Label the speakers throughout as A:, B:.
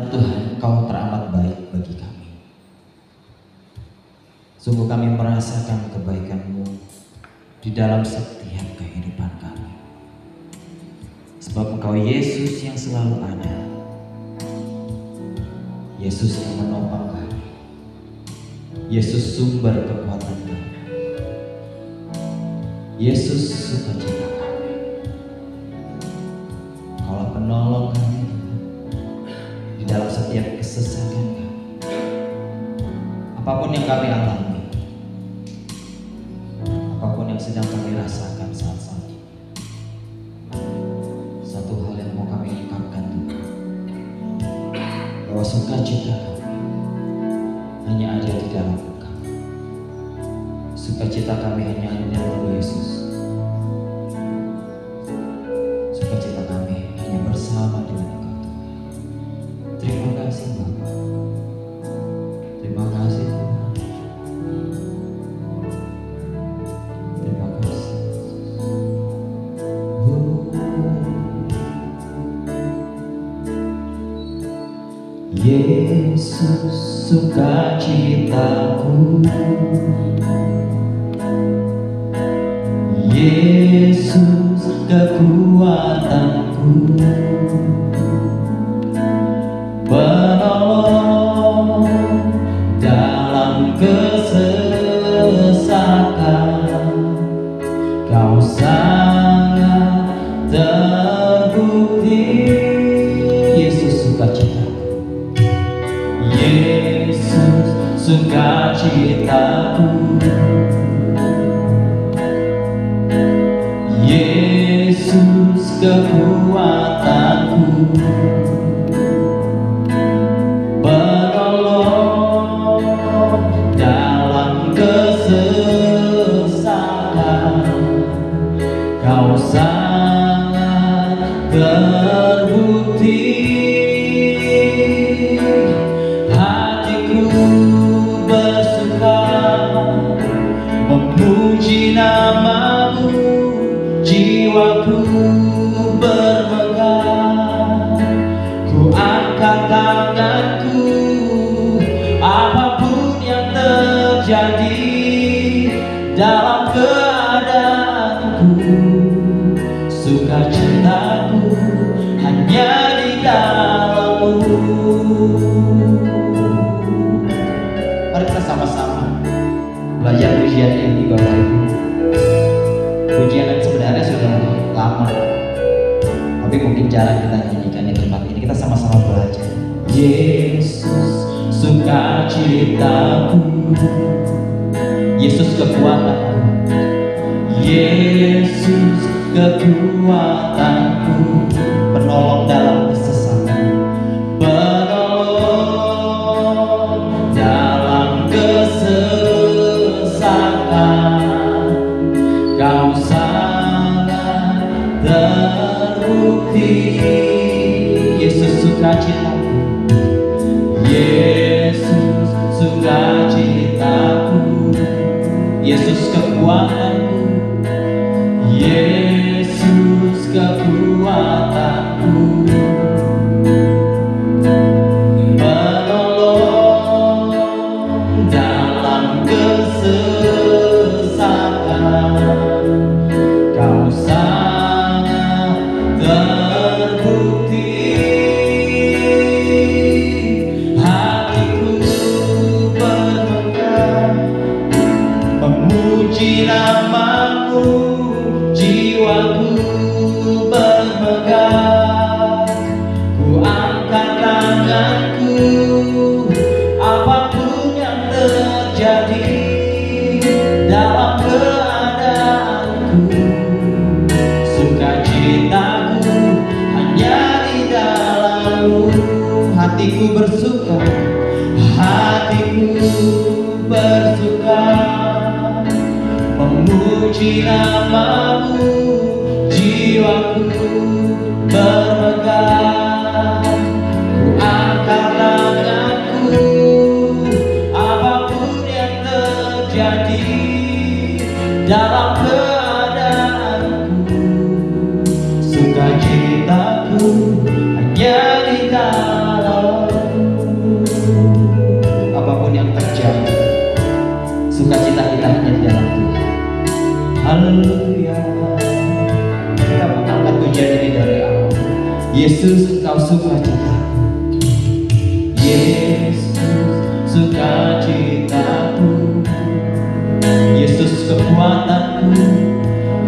A: Tuhan, Engkau teramat baik bagi kami. Sungguh kami merasakan kebaikan-Mu di dalam setiap kehidupan kami. Sebab Engkau Yesus yang selalu ada. Yesus yang menopang kami. Yesus sumber kekuatan kami. Yesus sukacita kami. Engkaulah penolong kami di dalam setiap kesesakan kami. Apapun yang kami alami, apapun yang sedang kami rasakan saat-saat ini, satu hal yang mau kami ungkapkan Tuhan, bahwa sukacita kami hanya ada di dalam Engkau. Sukacita kami hanya ada di dalam Yesus. Sukacita kami hanya bersama dengan Engkau Tuhan. Terima kasih Bapa. Terima kasih Tuhan. Terima kasih. Yesus sukacitaku, Yesus kekuatanku, penolong dalam kesesakan. Kau sangat terbukti. Yesus sukacita, Yesus sukacitaku, Yesus kekuatanku, penolong dalam kesesakan. Kau sangat terbukti. Hatiku bersuka memuji nama-Mu, jiwaku bermegah. Ku angkat tanganku, apapun yang terjadi dalam keadaanku. Sukacitaku hanya di dalam-Mu. Mari kita sama-sama belajar pujian ini Bapak Ibu. Pujian yang sebenarnya sudah lama, tapi mungkin jarang kita nyanyikan di tempat ini. Kita sama-sama belajar. Yesus sukacitaku, Yesus kekuatanku, Yesus kekuatanku, penolong dalam kesesakan, penolong dalam kesesakan. Kau sangat terbukti. Yesus sukacitaku, Yesus sukacitaku, Yesus kekuatanku, Yesus kekuatanku, penolong dalam kesesakan. Kau sangat terbukti. Hatiku bermegah memuji nama-Mu, jiwaku bermegah. Ku angkat tanganku, apapun yang terjadi dalam keadaanku. Sukacitaku hanya di dalam-Mu. Hatiku bersuka, hatiku bersuka memuji nama-Mu, jiwaku bermegah. Ku angkat tanganku, apapun yang terjadi dalam keadaanku. Sukacitaku hanya di dalam kekuatanku,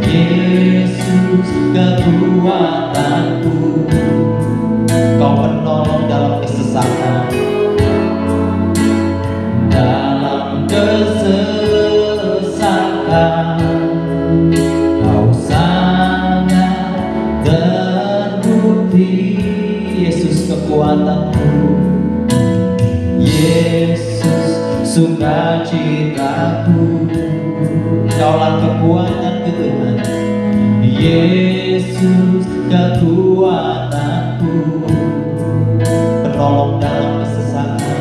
A: Yesus kekuatanku. Kau penolong dalam kesesakan, dalam kesesakan. Kau sangat terbukti, Yesus kekuatanku, Yesus sukacitaku. Kaulah kekuatanku Tuhan, Yesus kekuatanku, penolong dalam kesesakan,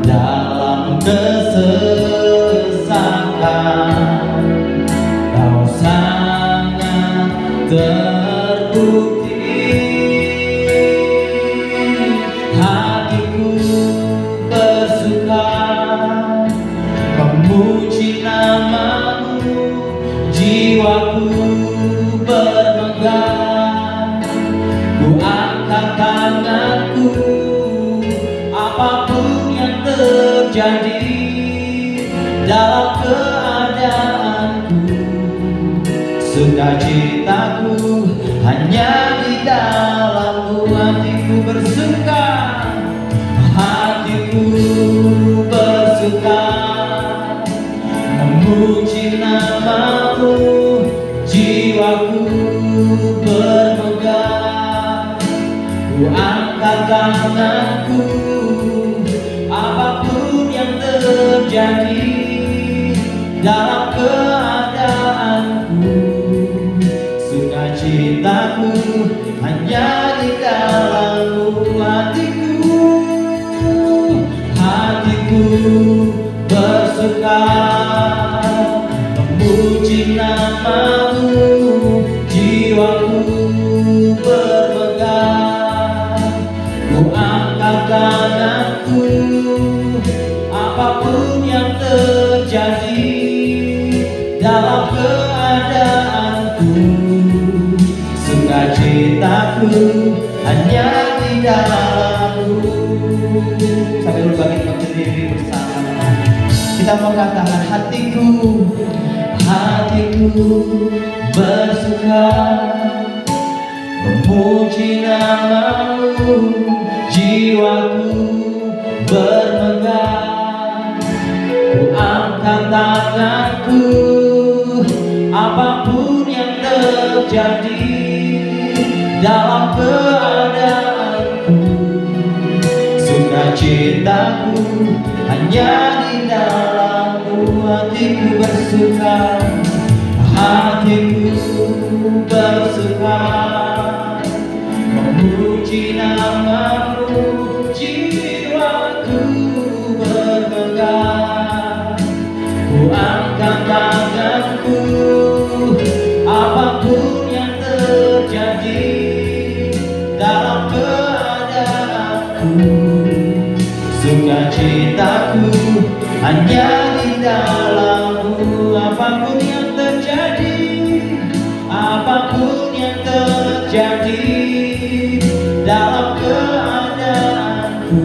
A: dalam kesesakan. Kau sangat terbukti. Hatiku bersuka memuji namamu, jiwaku bermegah. Ku angkat tanganku, apapun yang terjadi dalam keadaanku. Sukacitaku hanya di dalammu. Hatiku bersuka, hatiku bersuka memuji namamu, jiwaku bermegah. Ku angkat tanganku, apapun yang terjadi dalam keadaanku. Sukacitaku hanya di dalammu. Hatiku bersuka memuji namamu, jiwaku bermegah. Ku angkat tanganku, apapun yang terjadi dalam keadaanku. Sukacitaku hanya di dalammu. Sampai dulu bagi berdiri bersama. Kita mau katakan hatiku, hatiku bersuka memuji namamu, jiwaku bermegah. Ku angkat tanganku, apapun yang terjadi dalam keadaanku. Sukacitaku hanya di dalammu. Hatiku bersuka, hatiku bersuka memuji namamu, jiwaku bermegah. Ku angkat tanganku, apapun yang terjadi dalam keadaanku. Sukacitaku hanya di dalammu. Apapun yang terjadi, apapun yang terjadi dalam keadaanku.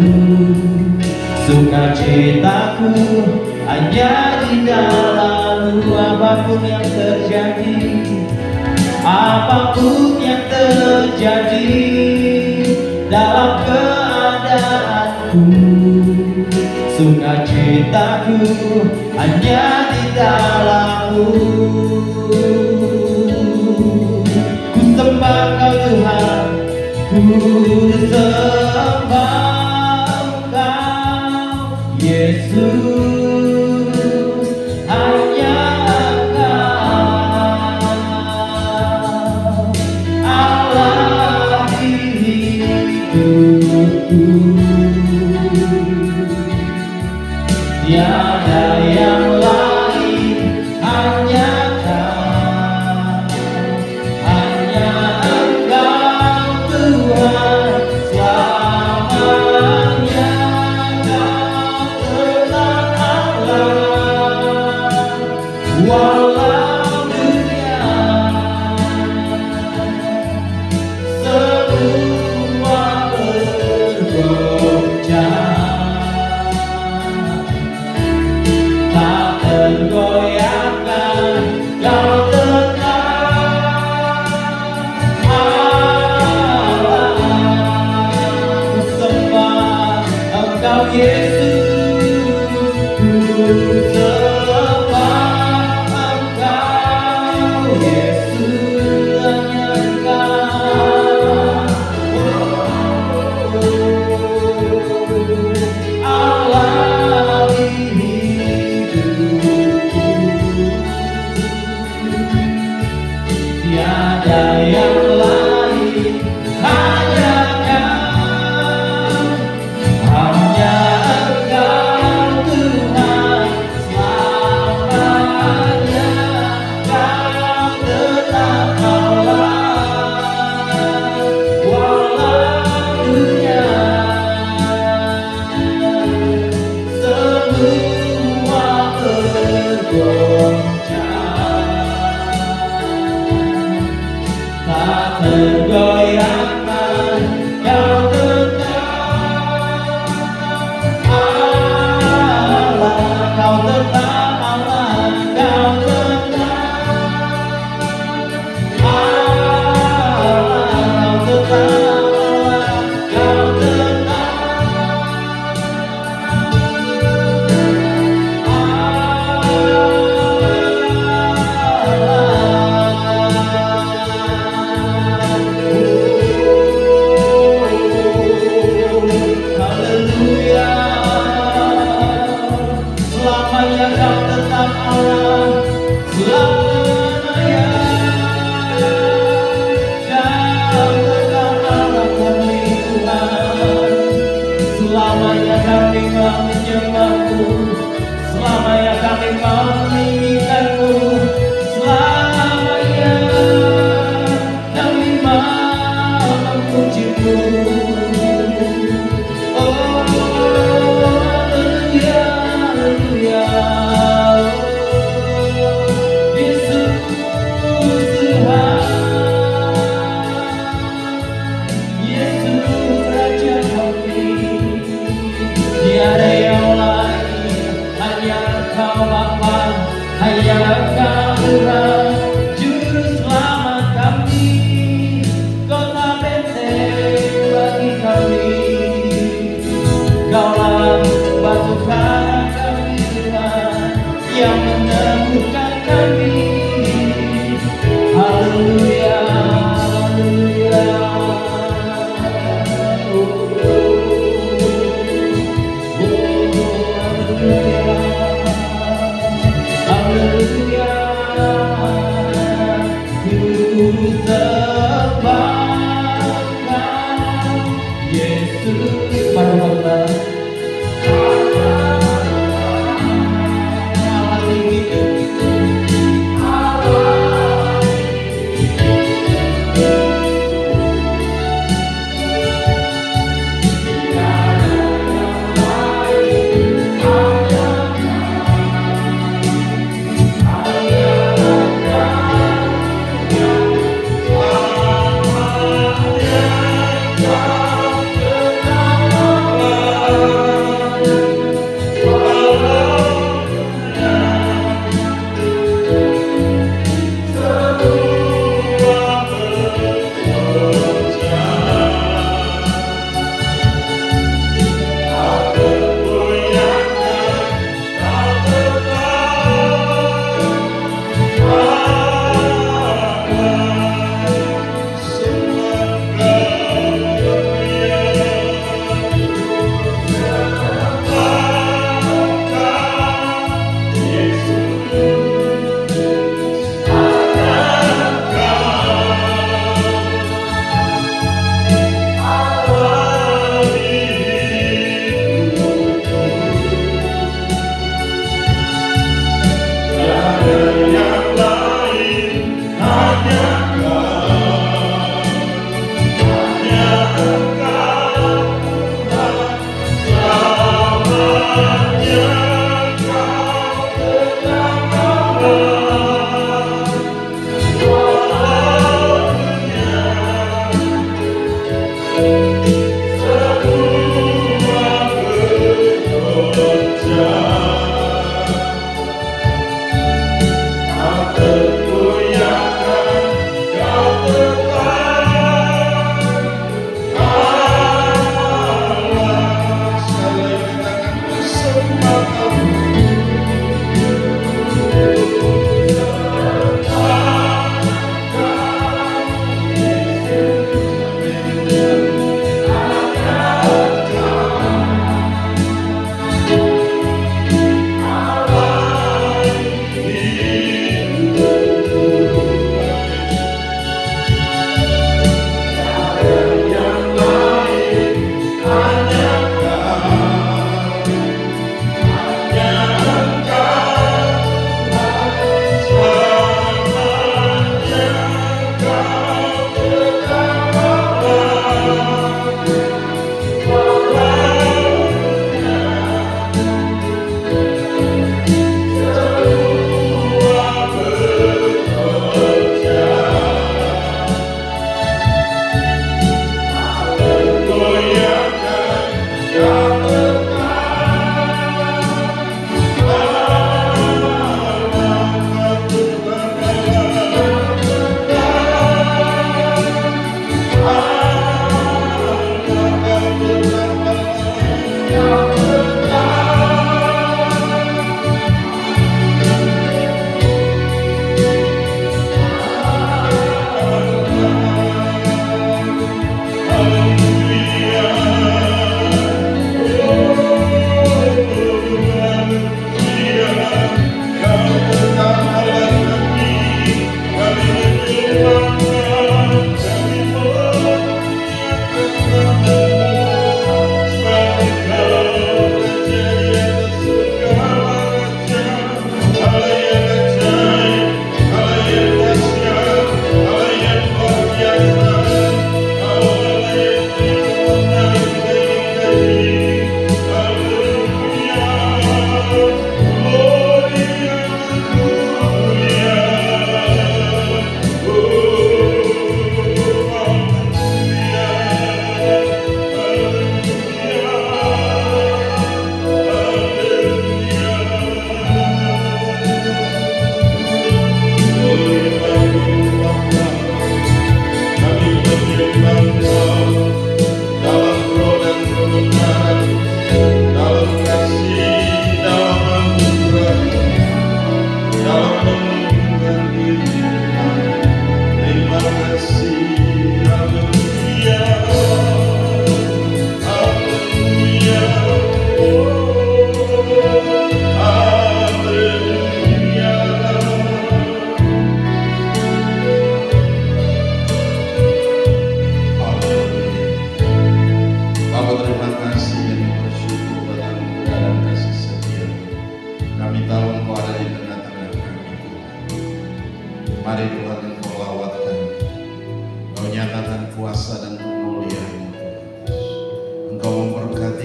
A: Sukacitaku hanya di dalammu. Apapun yang terjadi, apapun yang terjadi dalam keadaanku. Sukacitaku hanya di dalammu. Ku sembah Kau Tuhan, ku sembah Kau Yesus, hanya Engkau Allah di hidupku. Tiada yang lain, hanya Kau, hanya Engkau Tuhan selamanya. Kau telah Allah, walau dunia semua bergoncang.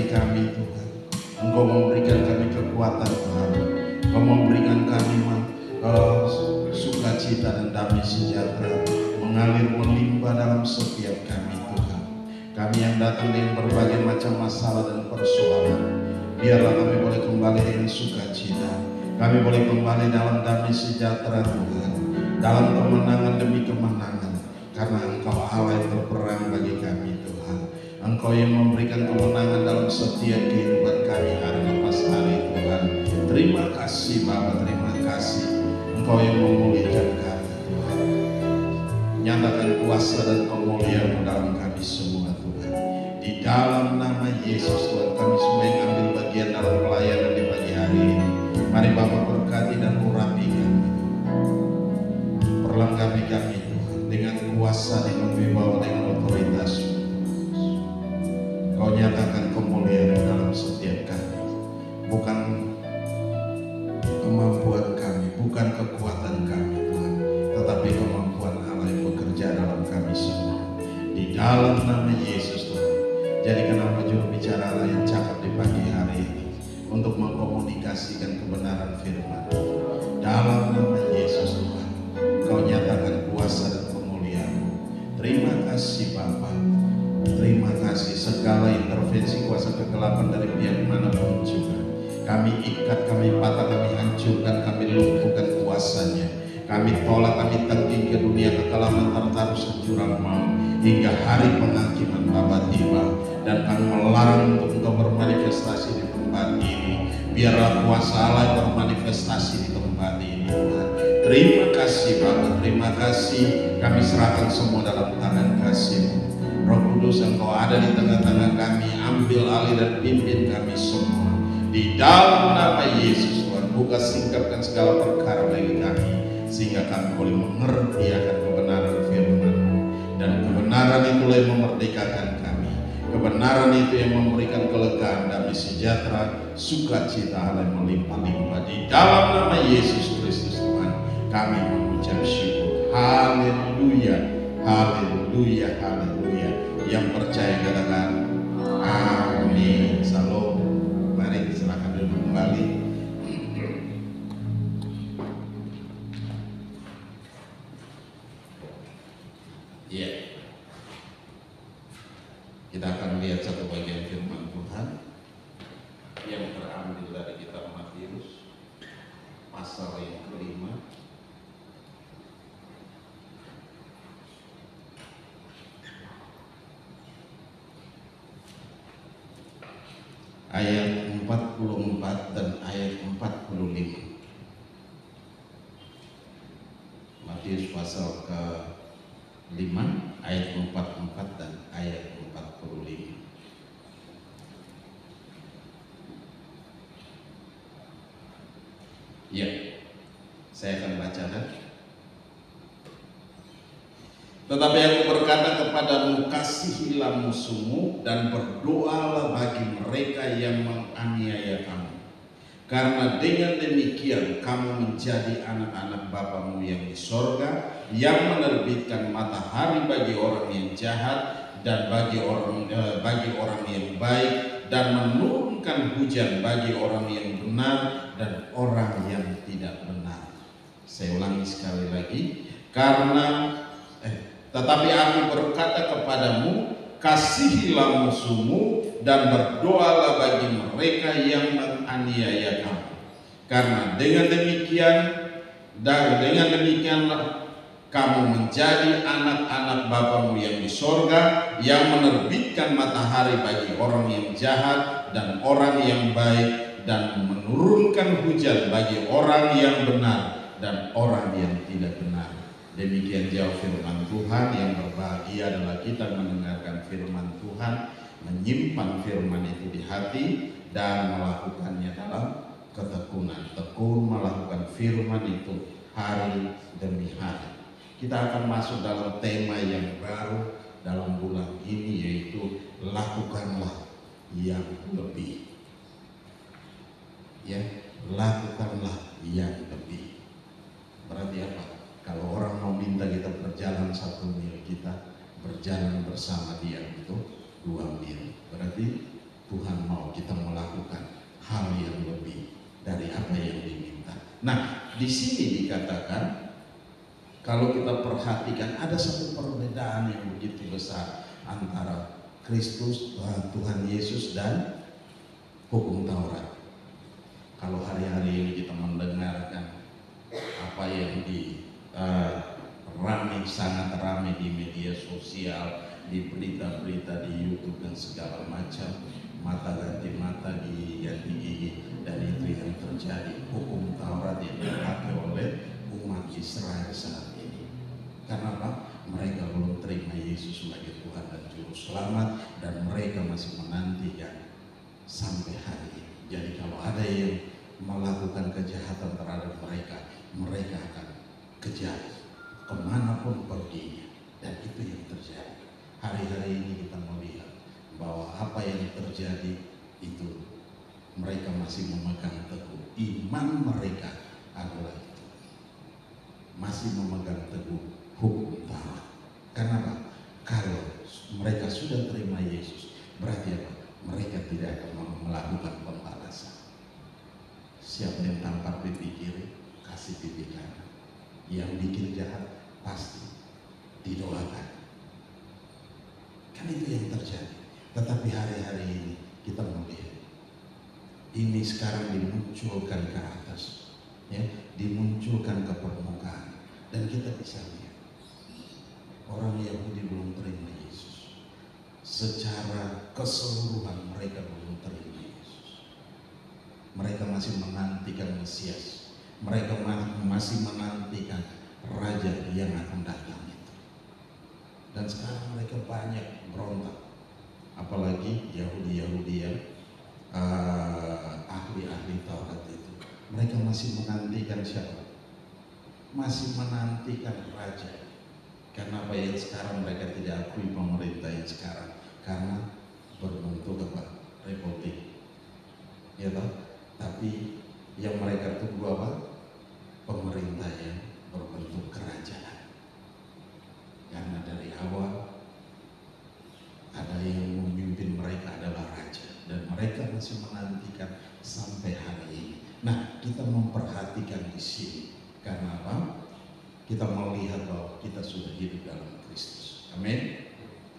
B: bagi kami Tuhan. Engkau memberikan kami kekuatan Tuhan. Engkau memberikan kami sukacita dan damai sejahtera mengalir melimpah dalam setiap kami Tuhan. Kami yang datang dengan berbagai macam masalah dan persoalan, biarlah kami boleh kembali dengan sukacita. Kami boleh kembali dalam damai sejahtera Tuhan, dalam kemenangan demi kemenangan, karena Engkau Allah yang berperang bagi kami Tuhan. Engkau yang memberikan kemenangan dalam setiap kehidupan kami hari lepas hari Tuhan. Terima kasih Bapa, terima kasih. Engkau yang memulihkan kami Tuhan. Nyatakan kuasa dan kemuliaan-Mu dalam kami semua Tuhan. Di dalam nama Yesus Tuhan, kami semua yang ambil bagian dalam pelayanan di pagi hari ini, mari Bapa berkati dan urapi kami, perlengkapi kami Tuhan dengan kuasa, dengan wibawa, dengan otoritas-Mu. Kau nyatakan kemuliaan dalam setiap kami, bukan kemampuan kami, bukan kekuatan kami Tuhan, tetapi kemampuan Allah yang bekerja dalam kami semua. Di dalam nama Yesus Tuhan, jadikan apa juru bicara Allah yang cakap di pagi hari ini untuk mengkomunikasikan kebenaran firman. Dalam nama Yesus Tuhan, Kau nyatakan kuasa dan kemuliaan-Mu. Terima kasih Bapa. Terima kasih segala intervensi kuasa kegelapan dari pihak manapun juga. Kami ikat, kami patah, kami hancurkan, kami lumpuhkan kuasanya. Kami tolak, kami tengking ke dunia kekelaman tertaruh sejurang maut hingga hari penghakiman Bapa tiba. Dan kami melarang untuk Engkau bermanifestasi di tempat ini. Biarlah kuasa Allah bermanifestasi di tempat ini Tuhan. Terima kasih Bapa, terima kasih. Kami serahkan semua dalam tangan kasih-Mu. Roh Kudus, Engkau ada di tengah-tengah kami, ambil alih dan pimpin kami semua. Di dalam nama Yesus Tuhan, buka singkapkan segala perkara bagi kami, sehingga kami boleh mengerti akan kebenaran firman-Mu. Dan kebenaran itulah yang memerdekakan kami. Kebenaran itu yang memberikan kelegaan, damai sejahtera, sukacita Allah yang melimpah-limpah. Di dalam nama Yesus Kristus Tuhan, kami mengucap syukur. Haleluya, haleluya, haleluya. Yang percaya katakan amin. Salam. Mari silakan duduk kembali. Ya, kita akan lihat satu bagian firman Tuhan yang terambil dari kitab Matius pasal yang kelima, ayat 44 dan ayat 45. Matius pasal ke-5 ayat 44 dan ayat 45. Ya, saya akan bacakan. Tetapi aku berkata kepadamu, kasihilah musuhmu dan berdoalah bagi mereka yang menganiaya kamu. Karena dengan demikian kamu menjadi anak-anak Bapamu yang di sorga, yang menerbitkan matahari bagi orang yang jahat dan bagi orang yang baik, dan menurunkan hujan bagi orang yang benar dan orang yang tidak benar. Saya ulangi sekali lagi. Tetapi aku berkata kepadamu, kasihilah musuhmu dan berdoalah bagi mereka yang menganiaya kamu. Karena dengan demikianlah kamu menjadi anak-anak Bapamu yang di sorga, yang menerbitkan matahari bagi orang yang jahat dan orang yang baik, dan menurunkan hujan bagi orang yang benar dan orang yang tidak benar. Demikian jauh firman Tuhan. Yang berbahagia adalah kita mendengarkan firman Tuhan, menyimpan firman itu di hati, dan melakukannya dalam ketekunan. Tekun melakukan firman itu hari demi hari. Kita akan masuk dalam tema yang baru dalam bulan ini, yaitu lakukanlah yang lebih. Ya, lakukanlah yang lebih. Berarti apa? Kalau orang mau minta kita berjalan 1 mil, kita berjalan bersama dia itu 2 mil. Berarti Tuhan mau kita melakukan hal yang lebih dari apa yang diminta. Nah, di sini dikatakan kalau kita perhatikan ada satu perbedaan yang begitu besar antara Kristus, Tuhan Yesus dan hukum Taurat. Kalau hari-hari ini kita mendengarkan apa yang sangat ramai di media sosial, di berita-berita, di YouTube dan segala macam, mata ganti mata, gigi ganti gigi, dan itu yang terjadi. Hukum Taurat yang dipakai oleh umat Israel saat ini. Karena apa? Mereka belum terima Yesus sebagai Tuhan dan Juru Selamat, dan mereka masih menantikan sampai hari ini. Jadi kalau ada yang melakukan kejahatan terhadap mereka, mereka akan kejar kemanapun perginya, dan itu yang terjadi. Hari-hari ini kita melihat bahwa apa yang terjadi itu mereka masih memegang teguh iman mereka adalah itu, masih memegang teguh hukum Taurat. Karena apa? Kalau mereka sudah terima Yesus, berarti apa? Mereka tidak akan melakukan pembalasan. Siapa yang tampar pipi kiri, kasih pipi kanan. Yang bikin jahat pasti didoakan. Kan itu yang terjadi. Tetapi hari-hari ini kita melihat ini sekarang dimunculkan ke atas, ya, dimunculkan ke permukaan, dan kita bisa lihat orang Yahudi belum terima Yesus. Secara keseluruhan mereka belum terima Yesus. Mereka masih menantikan Mesias. Mereka masih menantikan Raja yang akan datang itu. Dan sekarang mereka banyak berontak. Apalagi Yahudi-Yahudi yang ahli-ahli Taurat itu. Mereka masih menantikan siapa? Masih menantikan Raja. Karena apa yang sekarang mereka tidak akui pemerintah yang sekarang, karena berbentuk apa? Republik. Ya toh? Tapi yang mereka tunggu apa? Pemerintah yang berbentuk kerajaan. Karena dari awal ada yang memimpin mereka adalah raja, dan mereka masih menantikan sampai hari ini. Nah, kita memperhatikan di sini karena apa? Kita melihat bahwa kita sudah hidup dalam Kristus. Amin.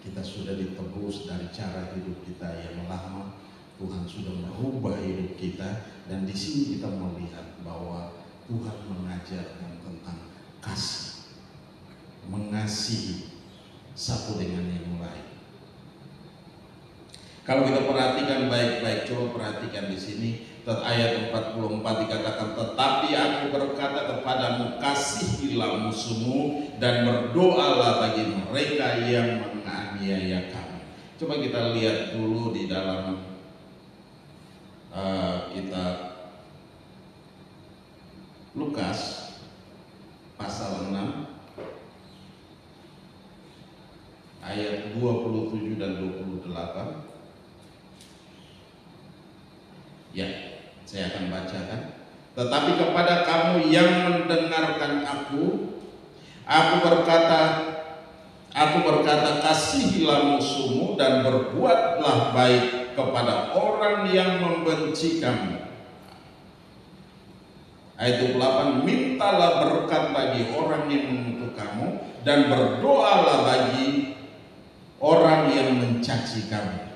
B: Kita sudah ditebus dari cara hidup kita yang lama. Tuhan sudah merubah hidup kita, dan di sini kita melihat bahwa Tuhan mengajarkan tentang kasih, mengasihi satu dengan yang lain. Kalau kita perhatikan baik-baik, coba perhatikan di sini ayat 44 dikatakan, tetapi aku berkata kepadamu, kasihilah musuhmu dan berdoalah bagi mereka yang menganiaya kamu. Coba kita lihat dulu di dalam kitab Lukas pasal 6 ayat 27 dan 28. Ya, saya akan bacakan. Tetapi kepada kamu yang mendengarkan aku berkata, kasihilah musuhmu dan berbuatlah baik kepada orang yang membenci kamu. Ayat 28, mintalah berkat bagi orang yang mengutuk kamu, dan berdoalah bagi orang yang mencaci kamu.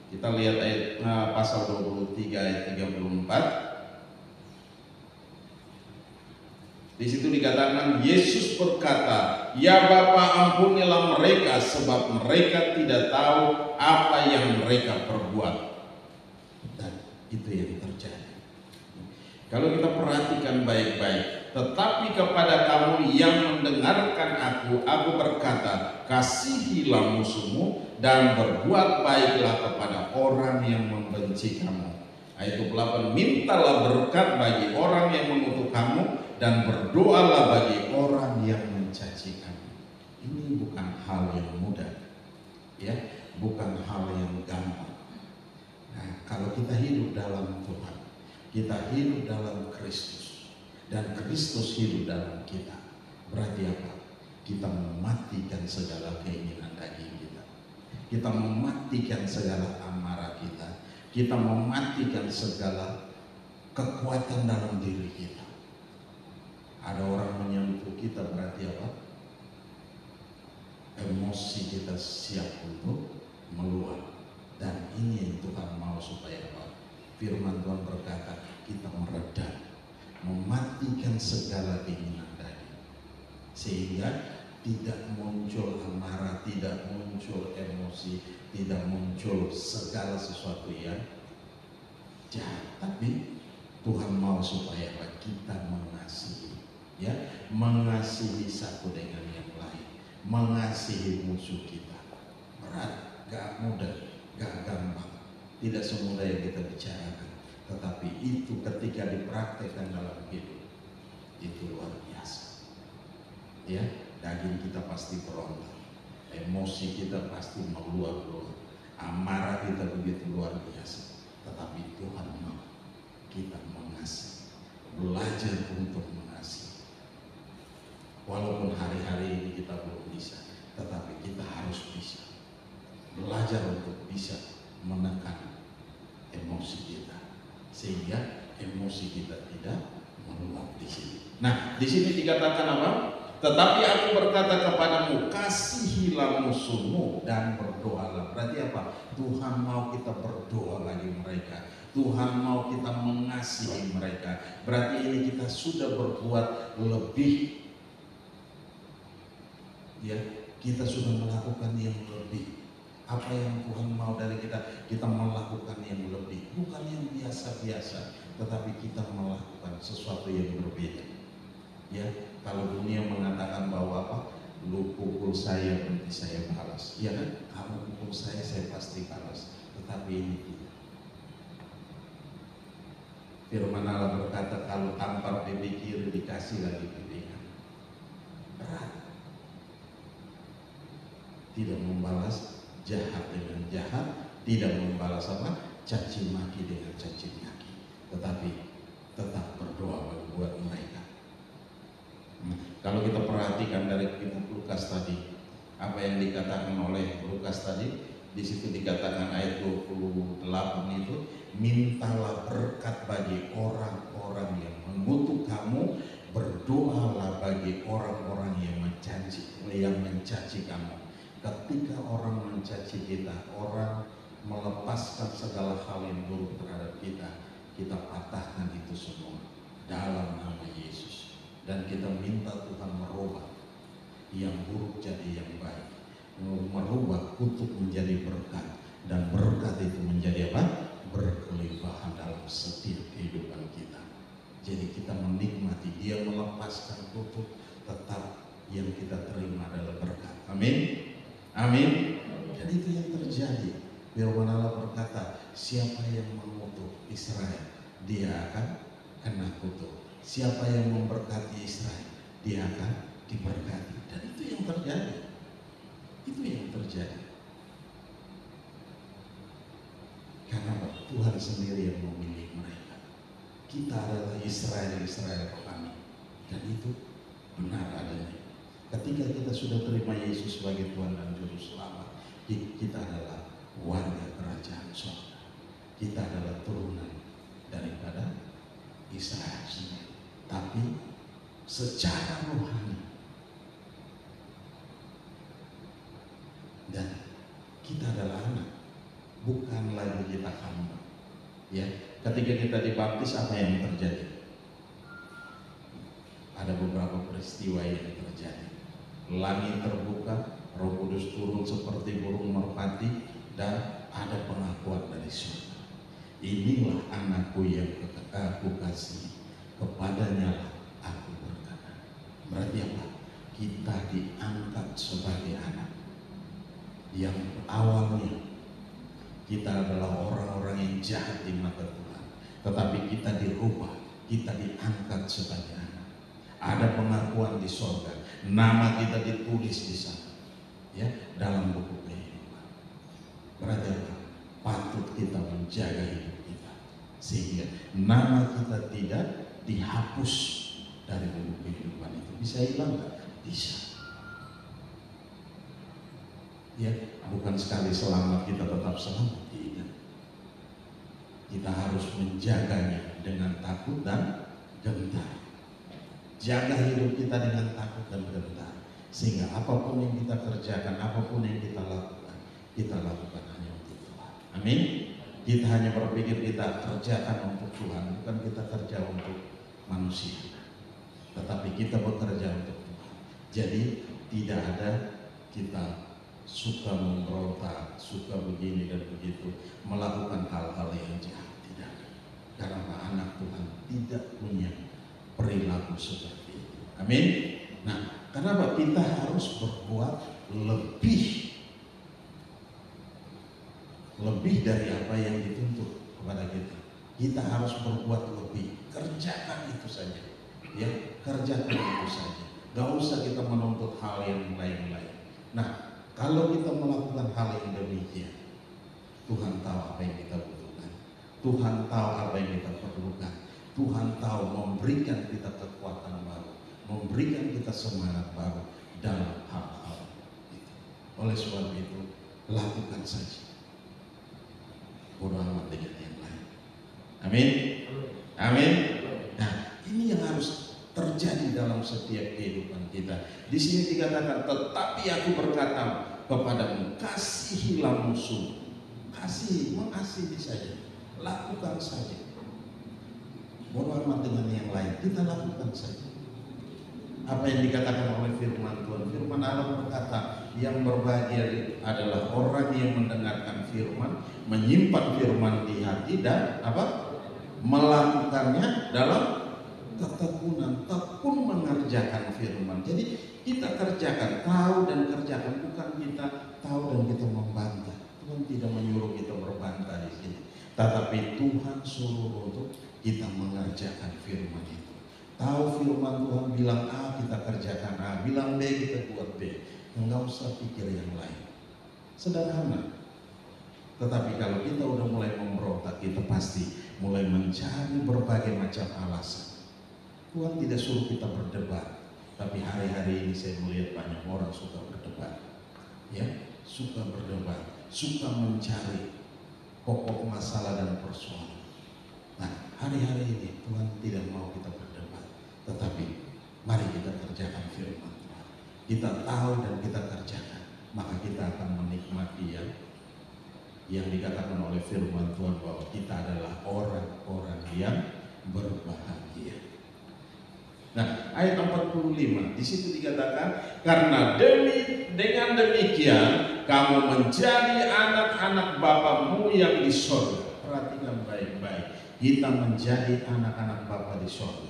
B: Kita lihat ayat pasal 23 ayat 34. Di situ dikatakan, Yesus berkata, ya Bapa, ampunilah mereka sebab mereka tidak tahu apa yang mereka perbuat. Dan itu yang terjadi. Kalau kita perhatikan baik-baik, tetapi kepada kamu yang mendengarkan aku berkata, kasihilah musuhmu dan berbuat baiklah kepada orang yang membenci kamu. Ayat 28, mintalah berkat bagi orang yang mengutuk kamu, dan berdoalah bagi orang yang mencaci kamu. Ini bukan hal yang mudah, ya, bukan hal yang gampang. Nah, kalau kita hidup dalam Tuhan, kita hidup dalam Kristus, dan Kristus hidup dalam kita, berarti apa? Kita mematikan segala keinginan daging kita. Kita mematikan segala amarah kita. kita mematikan segala kekuatan dalam diri kita. Ada orang menyentuh kita, berarti apa? Emosi kita siap untuk meluap. Dan ini yang Tuhan mau supaya apa? Firman Tuhan berkata, kita meredam, mematikan segala keinginan tadi, sehingga tidak muncul amarah, tidak muncul emosi, tidak muncul segala sesuatu yang jahat. Tapi Tuhan mau supaya kita mengasihi, ya, mengasihi satu dengan yang lain, mengasihi musuh kita. Berat, gak mudah, gak gampang, tidak semudah yang kita bicarakan. Tetapi itu ketika dipraktekkan dalam hidup, itu luar biasa. Ya, daging kita pasti berontak, emosi kita pasti meluap-luap, amarah kita begitu luar biasa. Tetapi Tuhan mau kita mengasihi, belajar untuk mengasihi. Walaupun hari-hari ini kita belum bisa, tetapi kita harus bisa belajar untuk bisa menekan emosi kita, sehingga emosi kita tidak meluap di sini. Nah, di sini dikatakan apa? Tetapi aku berkata kepadamu, kasihilah musuhmu dan berdoalah. Berarti apa? Tuhan mau kita berdoa bagi mereka. Tuhan mau kita mengasihi mereka. Berarti ini kita sudah berbuat lebih. Ya, kita sudah melakukan yang lebih. Apa yang Tuhan mau dari kita? Kita melakukan yang lebih. Bukan yang biasa-biasa, tetapi kita melakukan sesuatu yang berbeda. Ya, kalau dunia mengatakan bahwa apa? Lu pukul saya, nanti saya balas. Ya kan? Kamu pukul saya pasti balas. Tetapi ini tidak. Firman Allah berkata, kalau tampar pipi kiri dikasih lagi pipi kanan. Berat. Tidak membalas jahat dengan jahat, tidak membalas apa? Caci maki dengan caci maki. Tetapi tetap berdoa buat mereka. Kalau kita perhatikan dari kitab Lukas tadi, apa yang dikatakan oleh Lukas tadi, di situ dikatakan ayat 28 itu, mintalah berkat bagi orang-orang yang mengutuk kamu, berdoalah bagi orang-orang yang mencaci kamu. Ketika orang mencaci kita, orang melepaskan segala hal yang buruk terhadap kita, kita patahkan itu semua dalam nama Yesus. Dan kita minta Tuhan merubah yang buruk jadi yang baik, merubah kutuk menjadi berkat, dan berkat itu menjadi apa? Berkelimpahan dalam setiap kehidupan kita. Jadi kita menikmati, Dia melepaskan kutuk, tetap yang kita terima adalah berkat. Amin. Amin. Dan itu yang terjadi. Firman Allah berkata, siapa yang mengutuk Israel, dia akan kena kutuk. Siapa yang memberkati Israel, dia akan diberkati. Dan itu yang terjadi. Itu yang terjadi. Karena Tuhan sendiri yang memilih mereka. Kita adalah Israel kami. Dan itu benar adanya. Ketika kita sudah terima Yesus sebagai Tuhan dan Juru Selamat, kita adalah warga kerajaan surga. Kita adalah turunan daripada Israel sendiri. Tapi secara rohani, dan kita adalah anak, bukan lagi kita hamba. Ya, ketika kita dibaptis, apa yang terjadi? Ada beberapa peristiwa yang terjadi. Langit terbuka, Roh Kudus turun seperti burung merpati, dan ada pengakuan dari surga. Inilah anakku yang aku kasih, kepadanya aku berkenan. Berarti apa? Kita diangkat sebagai anak. Yang awalnya kita adalah orang-orang yang jahat di mata Tuhan, tetapi kita dirubah, kita diangkat sebagai anak. Ada pengakuan di sorga, nama kita ditulis di sana, ya, dalam buku kehidupan. Berarti apa? Patut kita menjaga hidup kita, sehingga nama kita tidak dihapus dari buku kehidupan itu. Bisa hilang nggak? Bisa. Ya, bukan sekali selamat kita tetap selamat, tidak. harus menjaganya dengan takut dan gentar. Jaga hidup kita dengan takut dan gentar, sehingga apapun yang kita kerjakan, apapun yang kita lakukan hanya untuk Tuhan. Amin. Kita hanya berpikir kita kerjakan untuk Tuhan, bukan kita kerja untuk manusia, tetapi kita bekerja untuk Tuhan. Jadi tidak ada kita suka memberontak, suka begini dan begitu, melakukan hal-hal yang jahat. Tidak. Karena anak Tuhan tidak punya perilaku seperti itu. Amin. Nah, kenapa kita harus berbuat lebih dari apa yang dituntut kepada kita? Kita harus berbuat lebih. Kerjakan itu saja, ya, kerjakan itu saja. Gak usah kita menuntut hal yang lain-lain. Nah, kalau kita melakukan hal yang demikian, Tuhan tahu apa yang kita butuhkan. Tuhan tahu apa yang kita perlukan. Tuhan tahu memberikan kita kekuatan baru, memberikan kita semangat baru dalam hal-hal itu. Oleh sebab itu, lakukan saja. Bodoh amat dengan yang lain. Amin. Amin. Nah, ini yang harus terjadi dalam setiap kehidupan kita. Di sini dikatakan, tetapi aku berkata kepadamu, kasihilah musuh. Mengasihi saja, lakukan saja. Bodoh amat dengan yang lain, kita lakukan saja. Apa yang dikatakan oleh firman Tuhan? Firman Allah berkata, yang berbahagia adalah orang yang mendengarkan firman, menyimpan firman di hati dan melakukannya dalam ketekunan, tekun mengerjakan firman. Jadi kita kerjakan, tahu dan kerjakan, bukan kita tahu dan kita membantah. Tuhan tidak menyuruh kita berbantah di sini, tetapi Tuhan suruh untuk kita mengerjakan firman itu. Tahu firman Tuhan bilang A, kita kerjakan A, bilang B, kita buat B. Enggak usah pikir yang lain. Sederhana. Tetapi kalau kita udah mulai memberontak, kita pasti mulai mencari berbagai macam alasan. Tuhan tidak suruh kita berdebat, tapi hari-hari ini saya melihat banyak orang suka berdebat, ya, suka berdebat, suka mencari pokok masalah dan persoalan. Nah, hari-hari ini Tuhan tidak mau kita berdebat, tetapi mari kita kerjakan firman Tuhan. Kita tahu dan kita kerjakan, maka kita akan menikmati yang dikatakan oleh firman Tuhan bahwa kita adalah orang-orang yang berbahagia. Nah, ayat 45 di situ dikatakan, karena dengan demikian kamu menjadi anak-anak Bapamu yang di sorga. Perhatikan baik-baik, kita menjadi anak-anak Bapa di sorga.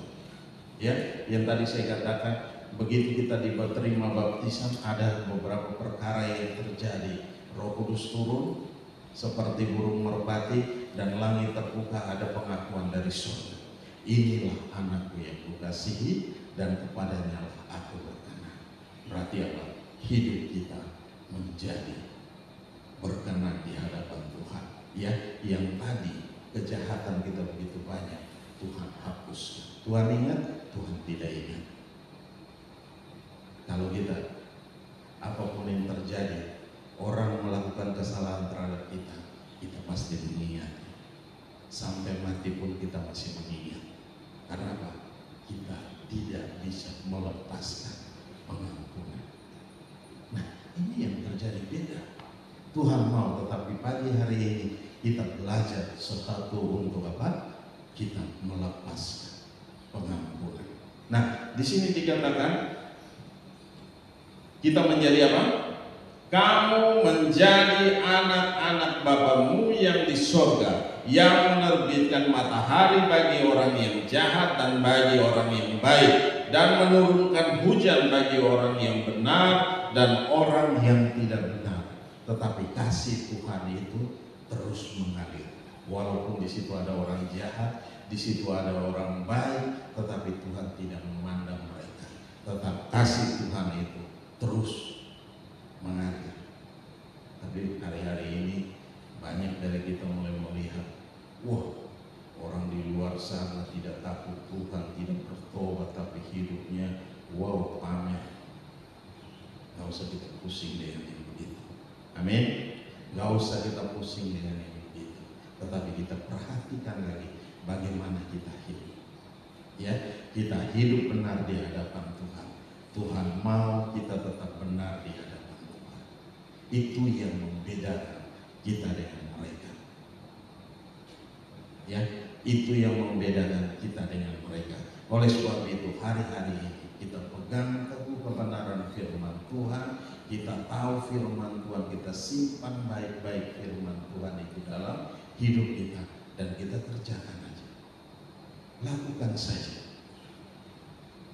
B: Ya, yang tadi saya katakan, begitu kita diterima baptisan, ada beberapa perkara yang terjadi. Roh Kudus turun seperti burung merpati dan langit terbuka, ada pengakuan dari surga. Inilah anakku yang kukasihi dan kepadanya lah aku berkenan. Berarti apa? Hidup kita menjadi berkenan di hadapan Tuhan. Ya, yang tadi kejahatan kita begitu banyak, Tuhan hapus. Tuhan ingat, Tuhan tidak ingat. Kalau kita, apapun yang terjadi, orang melakukan kesalahan terhadap kita, kita pasti mengingat. Sampai mati pun kita masih mengingat. Karena apa? Kita tidak bisa melepaskan pengampunan. Nah, ini yang terjadi beda. Tuhan mau, tetapi pagi hari ini kita belajar sesuatu untuk apa? Kita melepaskan pengampunan. Nah, di sini dikatakan kita menjadi apa? Kamu menjadi anak-anak Bapamu yang di sorga, yang menerbitkan matahari bagi orang yang jahat dan bagi orang yang baik, dan menurunkan hujan bagi orang yang benar dan orang yang tidak benar. Tetapi kasih Tuhan itu terus mengalir. Walaupun di situ ada orang jahat, di situ ada orang baik, tetapi Tuhan tidak memandang mereka. Tetap kasih Tuhan itu terus mengalir. Tapi hari-hari ini banyak dari kita mulai melihat, wah, orang di luar sana tidak takut Tuhan, tidak bertobat, tapi hidupnya wow, pamer. Gak usah kita pusing dengan yang begitu. Amin. Gak usah kita pusing dengan yang begitu. tetapi kita perhatikan lagi bagaimana kita hidup. Ya, kita hidup benar di hadapan Tuhan. Tuhan mau kita tetap benar di hadapan Tuhan. Itu yang membedakan kita dengan mereka. Ya, itu yang membedakan kita dengan mereka. Oleh sebab itu hari-hari ini kita pegang teguh kebenaran firman Tuhan. Kita tahu firman Tuhan, kita simpan baik-baik firman Tuhan itu dalam hidup kita, dan kita kerjakan aja. Lakukan saja.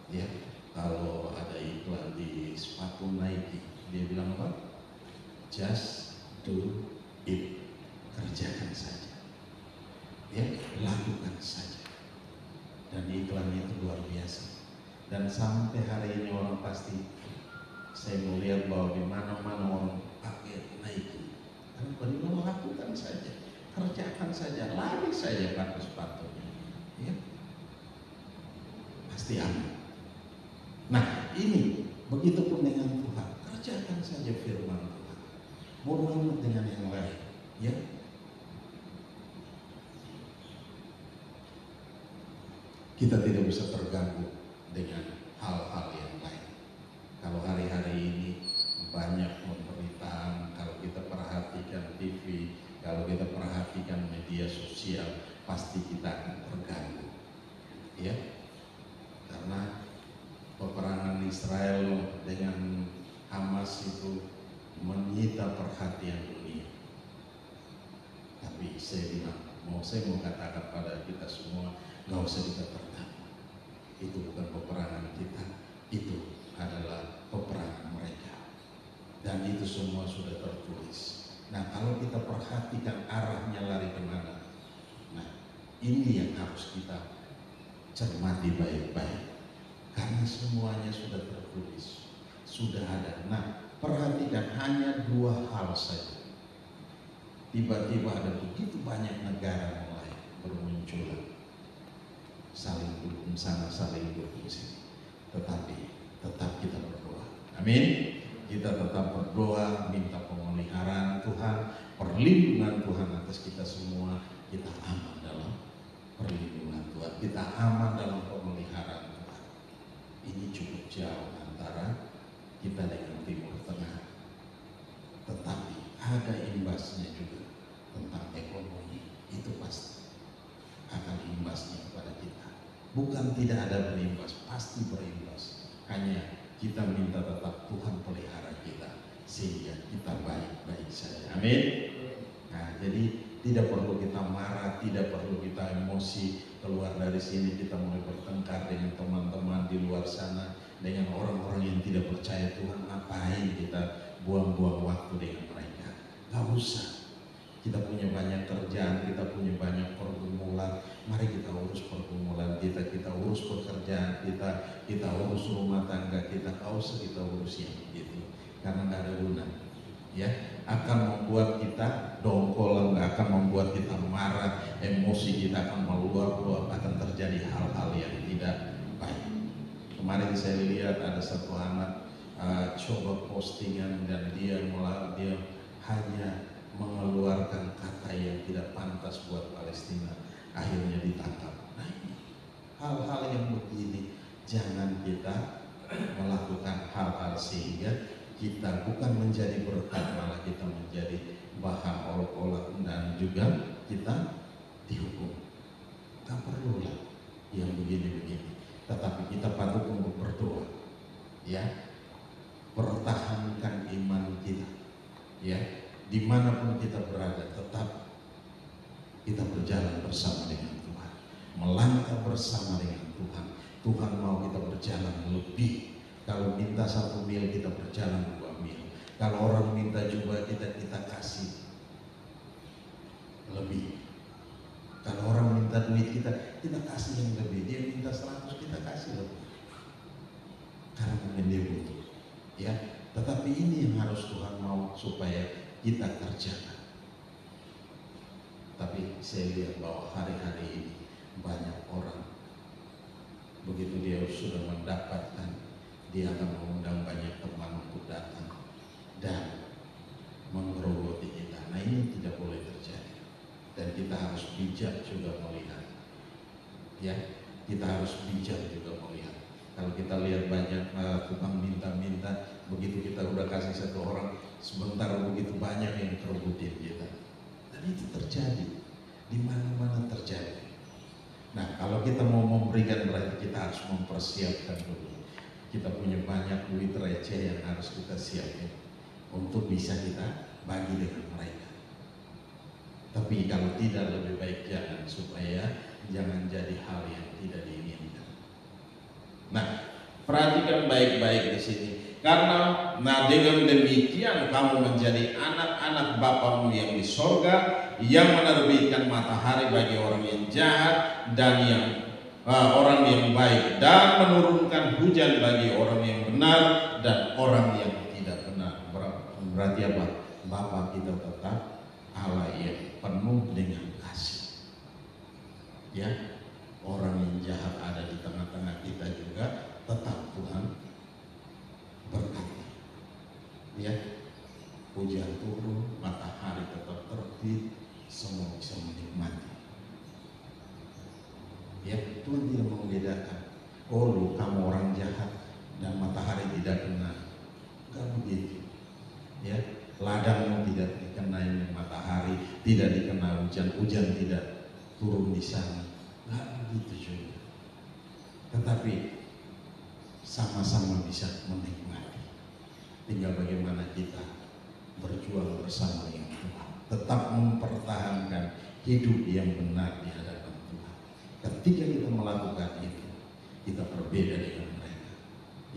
B: Ya, kalau ada iklan di sepatu Nike, dia bilang apa? Just do it. Kerjakan saja. Ya, lakukan saja. Dan iklan itu luar biasa. Dan sampai hari ini orang pasti, saya melihat bahwa di mana-mana orang pakai Nike. Karena bagaimana, lakukan saja, kerjakan saja, lari saja pakai sepatunya. Ya, pasti aman. Nah, ini begitupun dengan Tuhan, kerjakan saja firman Tuhan. Bodoh amat dengan yang lain. Ya, kita tidak bisa terganggu dengan hal-hal yang lain. Kalau hari-hari ini banyak pemberitaan, kalau kita perhatikan TV, kalau kita perhatikan media sosial, pasti kita akan terganggu. Ya, karena peperangan Israel dengan Hamas itu menyita perhatian dunia. Tapi saya bilang, saya mau katakan pada kita semua, nggak usah kita terganggu. Itu bukan peperangan kita, itu adalah peperangan mereka. Dan itu semua sudah tertulis. Nah, kalau kita perhatikan arahnya lari kemana, nah ini yang harus kita cermati baik-baik. Karena semuanya sudah tertulis, sudah ada. Nah, perhatikan hanya dua hal saja. Tiba-tiba ada begitu banyak negara mulai bermunculan, saling dukung sana, saling dukung sini. Tetapi tetap kita berdoa. Amin. Kita tetap berdoa, minta pemeliharaan Tuhan, perlindungan Tuhan atas kita semua. Kita aman dalam perlindungan Tuhan, kita aman dalam pemeliharaan Tuhan. Ini cukup jauh antara kita dengan Timur Tengah. Tetapi ada imbasnya juga tentang ekonomi. Itu pasti akan imbasnya kepada kita. Bukan tidak ada berimbas, pasti berimbas. Hanya kita minta tetap Tuhan pelihara kita sehingga kita baik-baik saja. Amin. Nah, jadi tidak perlu kita marah, tidak perlu kita emosi keluar dari sini kita mulai bertengkar dengan teman-teman di luar sana, dengan orang-orang yang tidak percaya Tuhan. Ngapain kita buang-buang waktu dengan mereka? Gak usah. Kita punya banyak kerjaan, kita punya banyak pergumulan. Mari kita urus pergumulan kita, kita urus pekerjaan kita urus rumah tangga kita. Gak usah kita urus yang begitu, karena gak ada guna. Ya, akan membuat kita dongkol, akan membuat kita marah, emosi kita akan meluap-luap, akan terjadi hal-hal yang tidak baik. Kemarin saya lihat ada satu anak coba postingan dan dia hanya mengeluarkan kata yang tidak pantas buat Palestina, akhirnya ditangkap. Nah, ini hal-hal yang begini jangan kita melakukan hal-hal sehingga kita bukan menjadi berkat, malah kita menjadi bahan olok-olok dan juga kita dihukum. Tak perlulah yang begini-begini. Tetapi kita patut untuk berdoa, ya, pertahankan iman kita, ya, dimanapun kita berada, tetap kita berjalan bersama dengan Tuhan, melangkah bersama dengan Tuhan. Tuhan mau kita berjalan lebih. Kalau minta 1 mil, kita berjalan 2 mil. Kalau orang minta juga, kita kasih lebih. Kalau orang minta duit, kita kasih yang lebih. Dia minta 100, kita kasih lebih. Karena mungkin dia butuh. Ya, tetapi ini yang harus Tuhan mau supaya kita kerjakan. Tapi saya lihat bahwa hari-hari ini banyak orang, begitu dia sudah mendapatkan, dia akan mengundang banyak teman untuk datang dan menggerogoti kita. Nah, ini tidak boleh terjadi. dan kita harus bijak juga melihat. Ya, kita harus bijak juga melihat. Kalau kita lihat banyak tukang minta-minta, begitu kita udah kasih satu orang, sebentar begitu banyak yang kerebutin kita. Dan itu terjadi, di mana-mana terjadi. Nah, kalau kita mau memberikan, berarti kita harus mempersiapkan dulu. Kita punya banyak duit receh yang harus kita siapin untuk bisa kita bagi dengan mereka. Tapi kalau tidak, lebih baik jangan, supaya jangan jadi hal yang tidak diinginkan. Nah, perhatikan baik-baik di sini. Karena dengan demikian kamu menjadi anak-anak Bapamu yang di sorga, yang menerbitkan matahari bagi orang yang jahat dan orang yang baik, dan menurunkan hujan bagi orang yang benar dan orang yang tidak benar. Berarti apa? Bapa kita tetap Allah yang penuh dengan kasih. Ya, orang yang jahat ada di tengah-tengah kita juga, tetap Tuhan berkati. Ya, hujan turun, matahari tetap terbit, semua bisa menikmati. Ya, Tuhan tidak membedakan. Oh, lu kamu orang jahat dan matahari tidak kena. Enggak begitu. Ya, ladangmu tidak dikenai matahari, tidak dikena hujan tidak turun di sana. Enggak begitu juga. Tetapi sama-sama bisa menikmati. Tinggal bagaimana kita berjuang bersama dengan Tuhan, tetap mempertahankan hidup yang benar di hadapan Tuhan. Ketika kita melakukan itu, kita berbeda dengan mereka.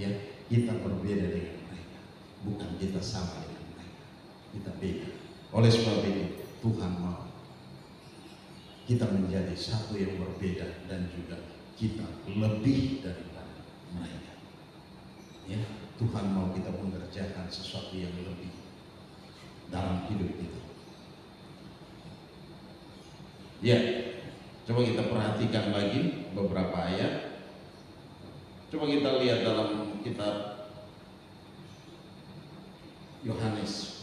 B: Ya, kita berbeda dengan mereka. Bukan kita sama dengan mereka. Kita beda. Oleh sebab itu, Tuhan mau kita menjadi satu yang berbeda dan juga kita lebih daripada mereka. Ya, Tuhan mau kita mengerjakan sesuatu yang lebih dalam hidup kita. Ya, coba kita perhatikan lagi beberapa ayat. Coba kita lihat dalam kitab Yohanes.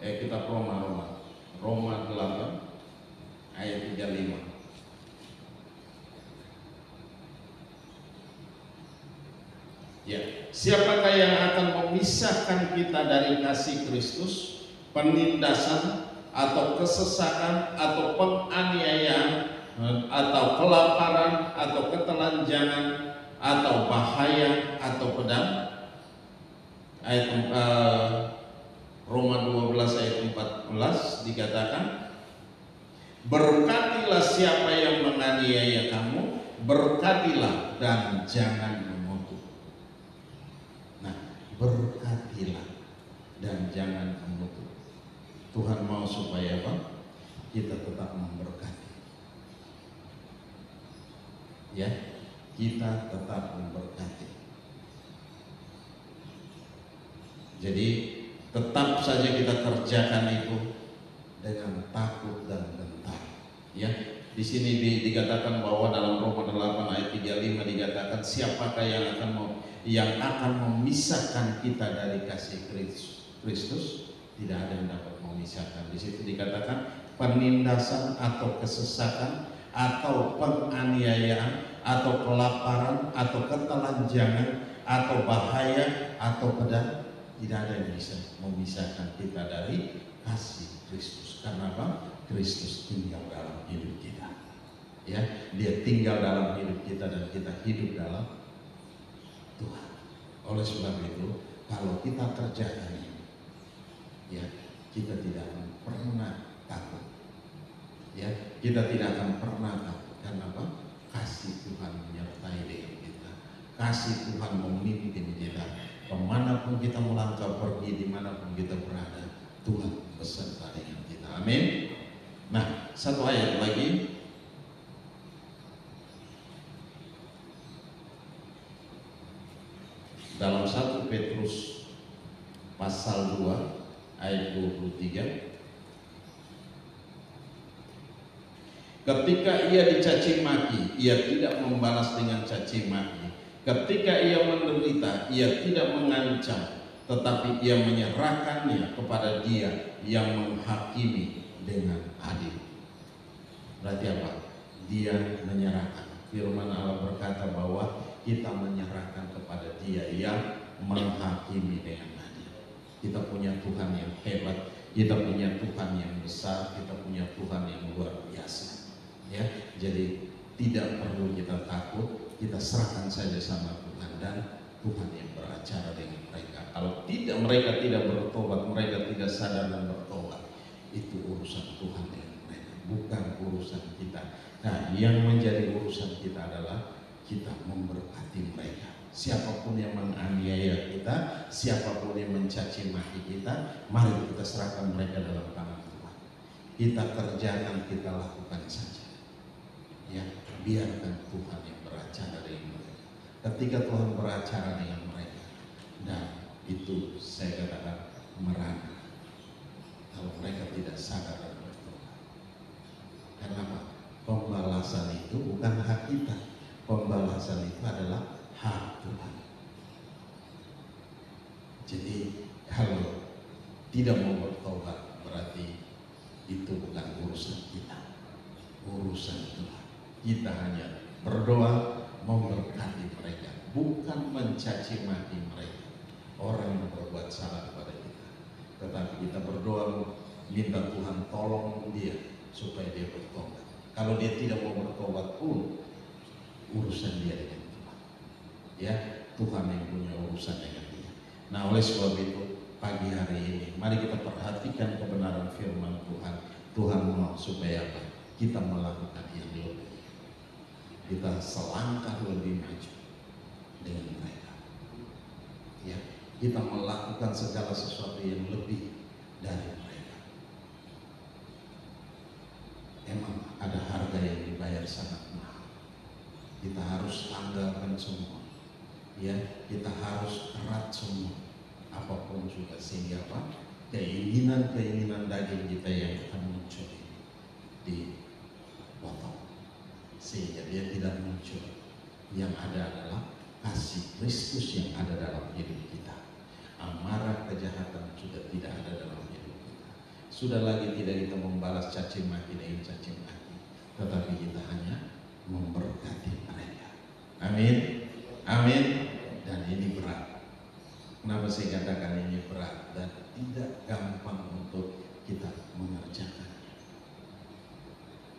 B: Kitab Roma 8 ayat 35. Ya, siapakah yang akan memisahkan kita dari kasih Kristus? Penindasan atau kesesakan atau penganiayaan atau kelaparan atau ketelanjangan atau bahaya atau pedang? Ayat Roma 12 ayat 14 dikatakan, berkatilah siapa yang menganiaya kamu, berkatilah dan jangan mengutuk. Nah, berkatilah dan jangan mengutuk. Tuhan mau supaya apa? Kita tetap memberkati. Ya, kita tetap memberkati. Jadi tetap saja kita kerjakan itu dengan takut dan gentar. Ya, di sini dikatakan bahwa dalam Roma 8 ayat 35 dikatakan, siapakah yang akan memisahkan kita dari kasih Kristus? Tidak ada yang dapat memisahkan. Di situ dikatakan penindasan atau kesesakan atau penganiayaan atau kelaparan atau ketelanjangan atau bahaya atau pedang. Tidak ada yang bisa memisahkan kita dari kasih Kristus. Karena apa? Kristus tinggal dalam hidup kita. Ya, Dia tinggal dalam hidup kita dan kita hidup dalam Tuhan. Oleh sebab itu, kalau kita kerjakan ini, ya, kita tidak akan pernah takut. Ya, kita tidak akan pernah takut. Karena apa? Kasih Tuhan menyertai dengan kita. Kasih Tuhan memimpin kita. Kemanapun kita melangkah pergi, dimanapun kita berada, Tuhan beserta dengan kita. Amin. Nah, satu ayat lagi. Dalam 1 Petrus pasal 2 ayat 23. Ketika ia dicaci maki, ia tidak membalas dengan caci maki. Ketika ia menderita, ia tidak mengancam, tetapi ia menyerahkannya kepada Dia yang menghakimi dengan adil. Berarti apa? Dia menyerahkan. Firman Allah berkata bahwa kita menyerahkan kepada Dia yang menghakimi dengan adil. Kita punya Tuhan yang hebat, kita punya Tuhan yang besar, kita punya Tuhan yang luar biasa. Ya, jadi tidak perlu kita takut, kita serahkan saja sama Tuhan dan Tuhan yang beracara dengan mereka. Kalau mereka tidak bertobat, mereka tidak sadar dan bertobat, itu urusan Tuhan dengan mereka, bukan urusan kita. Nah, yang menjadi urusan kita adalah kita memberkati mereka. Siapapun yang menganiaya kita, siapapun yang mencaci maki kita, mari kita serahkan mereka dalam tangan Tuhan. Kita kerjakan, kita lakukan saja. Ya, biarkan Tuhan yang beracara dengan mereka. Ketika Tuhan beracara dengan mereka, dan itu saya katakan merana kalau mereka tidak sadar dan bertobat. Kenapa? Pembalasan itu bukan hak kita, pembalasan itu adalah hak Tuhan. Jadi kalau tidak mau bertobat, berarti itu bukan urusan kita, urusan Tuhan. Kita hanya berdoa memberkati mereka, bukan mencaci maki mereka, orang yang berbuat salah kepada kita. Tetapi kita berdoa minta Tuhan tolong dia supaya dia bertobat. Kalau dia tidak mau bertobat pun urusan dia dengan Tuhan. Ya, Tuhan yang punya urusan dengan dia. Nah, oleh sebab itu pagi hari ini mari kita perhatikan kebenaran firman Tuhan. Tuhan mau supaya apa? Kita melakukan yang lebih. Kita selangkah lebih maju dengan mereka. Ya, kita melakukan segala sesuatu yang lebih dari mereka. Emang ada harga yang dibayar sangat mahal. Kita harus tanggalkan semua. Ya, kita harus erat semua. Apapun juga, sehingga apa? Keinginan daging kita yang akan muncul dipotong, sehingga dia tidak muncul. Yang ada adalah kasih Kristus yang ada dalam hidup kita. Amarah kejahatan juga tidak ada dalam hidup kita. Sudah lagi tidak kita membalas caci maki dengan caci maki, tetapi kita hanya memberkati mereka. Amin, amin. Dan ini berat. Kenapa saya katakan ini berat dan tidak gampang untuk kita mengerjakannya.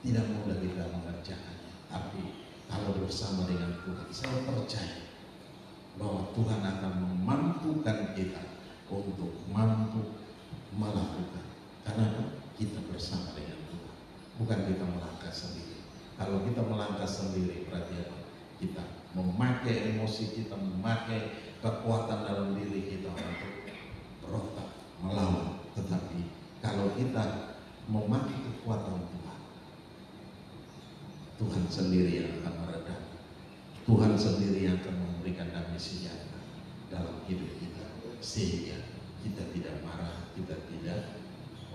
B: Tidak mudah kita mengerjakannya, tapi kalau bersama dengan Tuhan, saya percaya bahwa Tuhan akan memampukan kita untuk mampu melakukan. Karena kita bersama dengan Tuhan, bukan kita melangkah sendiri. Kalau kita melangkah sendiri, berarti apa? Kita memakai emosi kita, memakai kekuatan dalam diri kita untuk berontak, melawan. Tetapi kalau kita memakai kekuatan Tuhan, Tuhan sendiri yang akan meredam, Tuhan sendiri yang akan memberikan damai sejahtera dalam hidup kita, sehingga kita tidak marah, kita tidak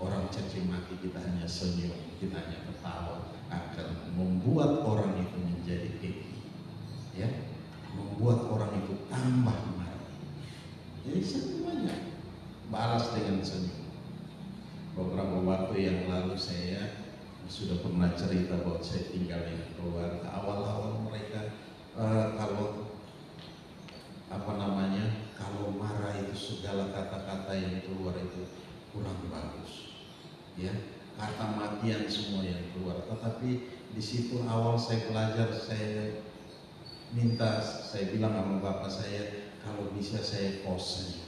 B: orang caci maki, kita hanya senyum, kita hanya ketawa, akan membuat orang itu menjadi happy, ya, membuat orang itu tambah marah. Jadi semuanya balas dengan senyum. Beberapa waktu yang lalu saya sudah pernah cerita bahwa saya tinggal dengan keluarga. Awal-awal mereka kalau kalau marah itu segala kata-kata yang keluar itu kurang bagus, ya, kata matian semua yang keluar. Tetapi di situ awal saya belajar, saya bilang sama bapak saya, kalau bisa saya posen.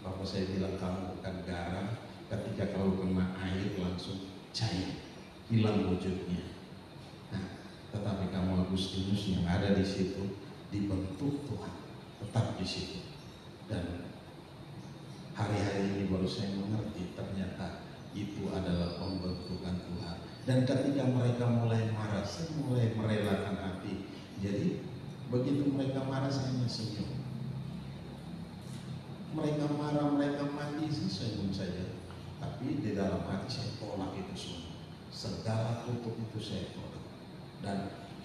B: Bapak saya bilang, kamu bukan garam, ketika kalau kena air langsung cair, hilang wujudnya. Nah, tetapi kamu Agustinus yang ada di situ dibentuk Tuhan, tetap di situ. Dan hari-hari ini baru saya mengerti ternyata itu adalah pembentukan Tuhan. Dan ketika mereka mulai marah, saya mulai merelakan hati. Jadi begitu mereka marah, saya hanya senyum. Mereka marah, mereka mati, saya senyum saja. Tapi di dalam hati saya tolak itu semua. Segala kutuk itu saya tolak. Dan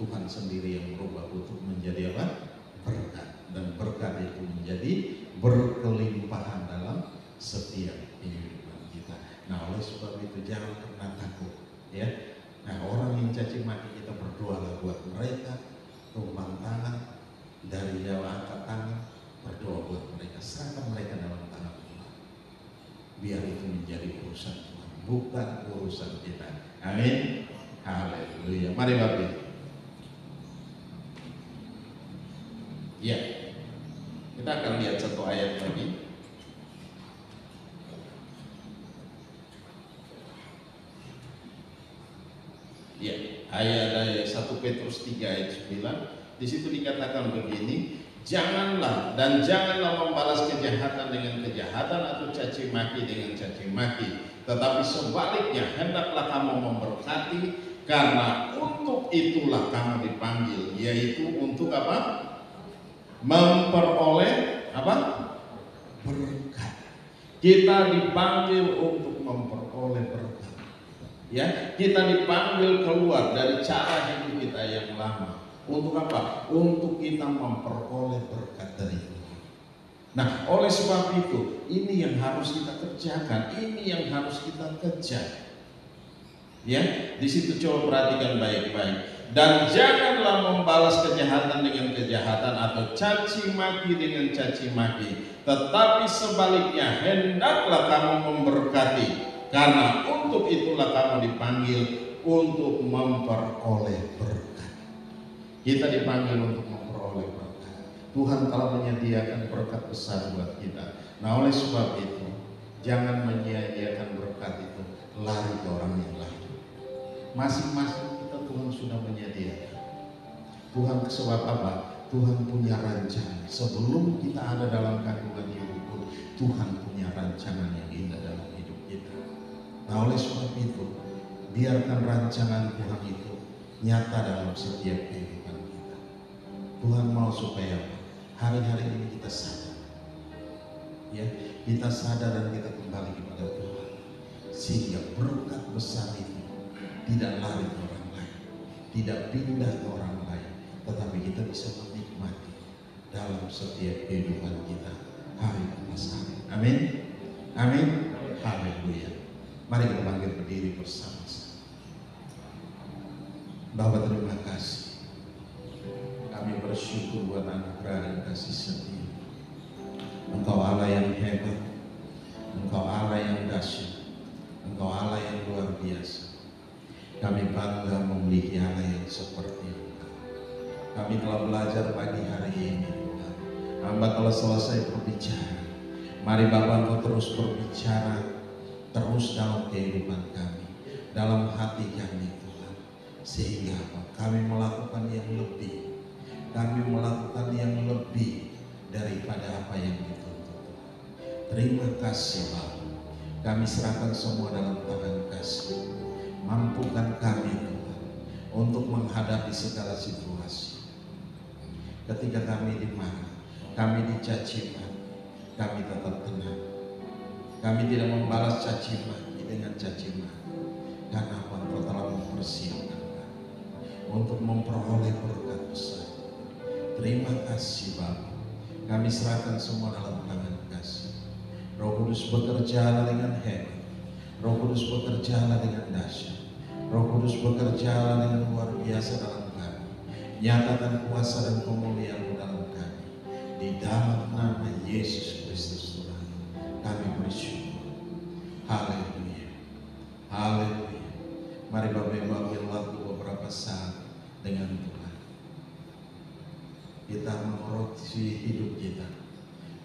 B: Tuhan sendiri yang merubah kutuk menjadi apa? Berkat. Dan berkat itu menjadi berkelimpahan dalam setiap kehidupan kita. Nah, oleh sebab itu jangan pernah takut, ya. Nah, orang yang caci maki kita berdoalah buat mereka, tumpang tangan, dari Jawa angkat tangan, berdoa buat mereka, serahkan mereka dalam tangan Tuhan. Biar itu menjadi urusan Tuhan, bukan urusan kita. Amin. Haleluya. Mari Bapak Ibu. Ya, kita akan lihat satu ayat lagi. Ya, ayat 1 Petrus 3 ayat 9. Di situ dikatakan begini, janganlah membalas kejahatan dengan kejahatan atau caci maki dengan caci maki, tetapi sebaliknya hendaklah kamu memberkati, karena untuk itulah kamu dipanggil, yaitu untuk apa? Memperoleh apa? Berkat. Kita dipanggil untuk memperoleh berkat. Ya, kita dipanggil keluar dari cara hidup kita yang lama. Untuk apa? Untuk kita memperoleh berkat dari Tuhan. Nah, oleh sebab itu, ini yang harus kita kerjakan, ini yang harus kita kejar. Ya, di situ coba perhatikan baik-baik. Dan janganlah membalas kejahatan dengan kejahatan atau caci maki dengan caci maki, tetapi sebaliknya hendaklah kamu memberkati, karena untuk itulah kamu dipanggil untuk memperoleh berkat. Kita dipanggil untuk memperoleh berkat. Tuhan telah menyediakan berkat besar buat kita. Nah, oleh sebab itu, jangan menyia-nyiakan berkat itu lari ke orang yang lain. Masing-masing kita Tuhan sudah menyediakan. Tuhan sebab apa? Tuhan punya rancangan. Sebelum kita ada dalam kandungan ibu, Tuhan punya rancangan yang indah dalam hidup kita. Nah, oleh sebab itu, biarkan rancangan Tuhan itu nyata dalam setiap kehidupan kita. Tuhan mau supaya hari-hari ini kita sadar, ya, kita sadar dan kita kembali kepada Tuhan, sehingga berkat besar itu tidak lari ke orang lain, tidak pindah ke orang lain, tetapi kita bisa menikmati dalam setiap kehidupan kita hari lepas hari. Amin. Amin. Haleluya. Mari kita bangkit berdiri bersama-sama. Bapa, terima kasih. Kami bersyukur buat anugerah dan kasih setia. Engkau Allah yang hebat, Engkau Allah yang dahsyat, Engkau Allah yang luar biasa. Kami bangga memiliki Allah yang seperti Engkau. Kami telah belajar pagi hari ini, Tuhan. Hamba telah selesai berbicara. Mari Bapa, Engkau terus berbicara, terus dalam kehidupan kami, dalam hati kami, Tuhan. Sehingga kami melakukan yang lebih. Kami melakukan yang lebih daripada apa yang dituntut. Terima kasih, Bapa. Kami serahkan semua dalam tangan kasih. Mampukan kami, Tuhan, untuk menghadapi segala situasi. Ketika kami dimarah, kami dicaci maki, kami tetap tenang. Kami tidak membalas caci maki dengan caci maki, karena Engkau telah mempersiapkan kami untuk memperoleh berkat besar. Terima kasih, Bapa. Kami serahkan semua dalam tangan kasih. Roh Kudus bekerjalah dengan hebat. Roh Kudus bekerjalah dengan dahsyat. Roh Kudus bekerjalah dengan luar biasa dalam kami. Nyatakan kuasa dan kemuliaan-Mu dalam kami. Di dalam nama Yesus Kristus Tuhan, kami bersyukur. Haleluya. Haleluya. Mari Bapak Ibu ambil waktu beberapa saat dengan Tuhan. Kita mengoreksi hidup kita.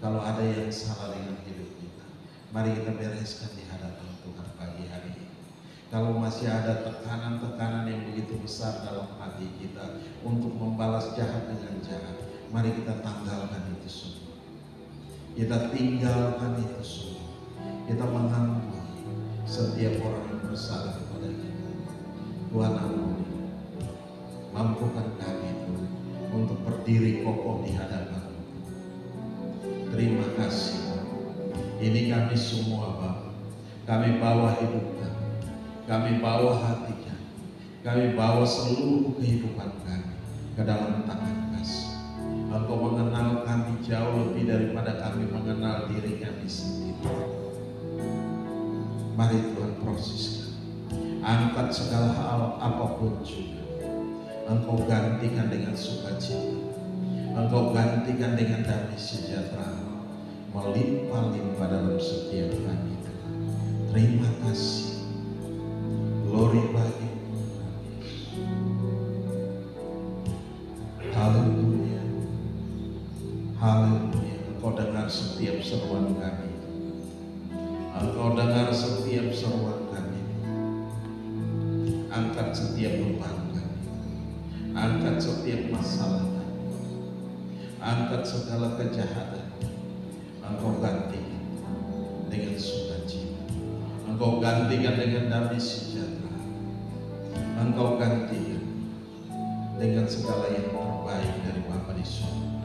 B: Kalau ada yang salah dengan hidup kita, mari kita bereskan di hadapan Tuhan pagi hari ini. Kalau masih ada tekanan-tekanan yang begitu besar dalam hati kita untuk membalas jahat dengan jahat, mari kita tanggalkan itu semua. Kita tinggalkan itu semua. Kita mengampuni setiap orang yang bersalah kepada kita. Tuhan ampuni. Mampukan kami Tuhan untuk berdiri kokoh di hadapan-Mu. Terima kasih, Bapak. Ini kami semua, Bapak. Kami bawa hidup kami. Kami bawa hati kami bawa seluruh kehidupan kami ke dalam tangan kasih. Engkau mengenal kami jauh lebih daripada kami mengenal diri kami sendiri. Mari Tuhan proses, angkat segala hal apapun juga. Engkau gantikan dengan sukacita, Engkau gantikan dengan damai sejahtera, melimpah-limpah dalam setiap kami. Terima kasih, glory bagi haleluya, haleluya. Engkau dengar setiap seruan kami, Engkau dengar setiap seruan kami. Angkat setiap beban kami, angkat setiap masalah kami, angkat segala kejahatan. Engkau gantikan dengan sukacita, Engkau gantikan dengan damai sejahtera, Engkau gantikan dengan segala yang terbaik dari Bapa di surga,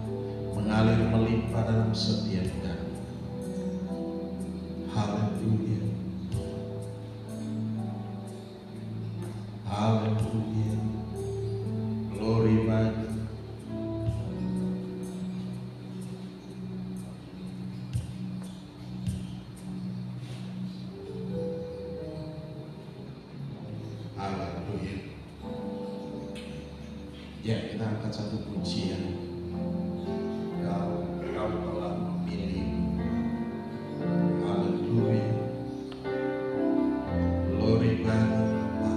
B: mengalir melimpah dalam setiap kami. Haleluya, haleluya, glory bagi haleluya. Ya, kita angkat satu pujian. Kau telah memilih. Haleluya, glory bagi Bapa.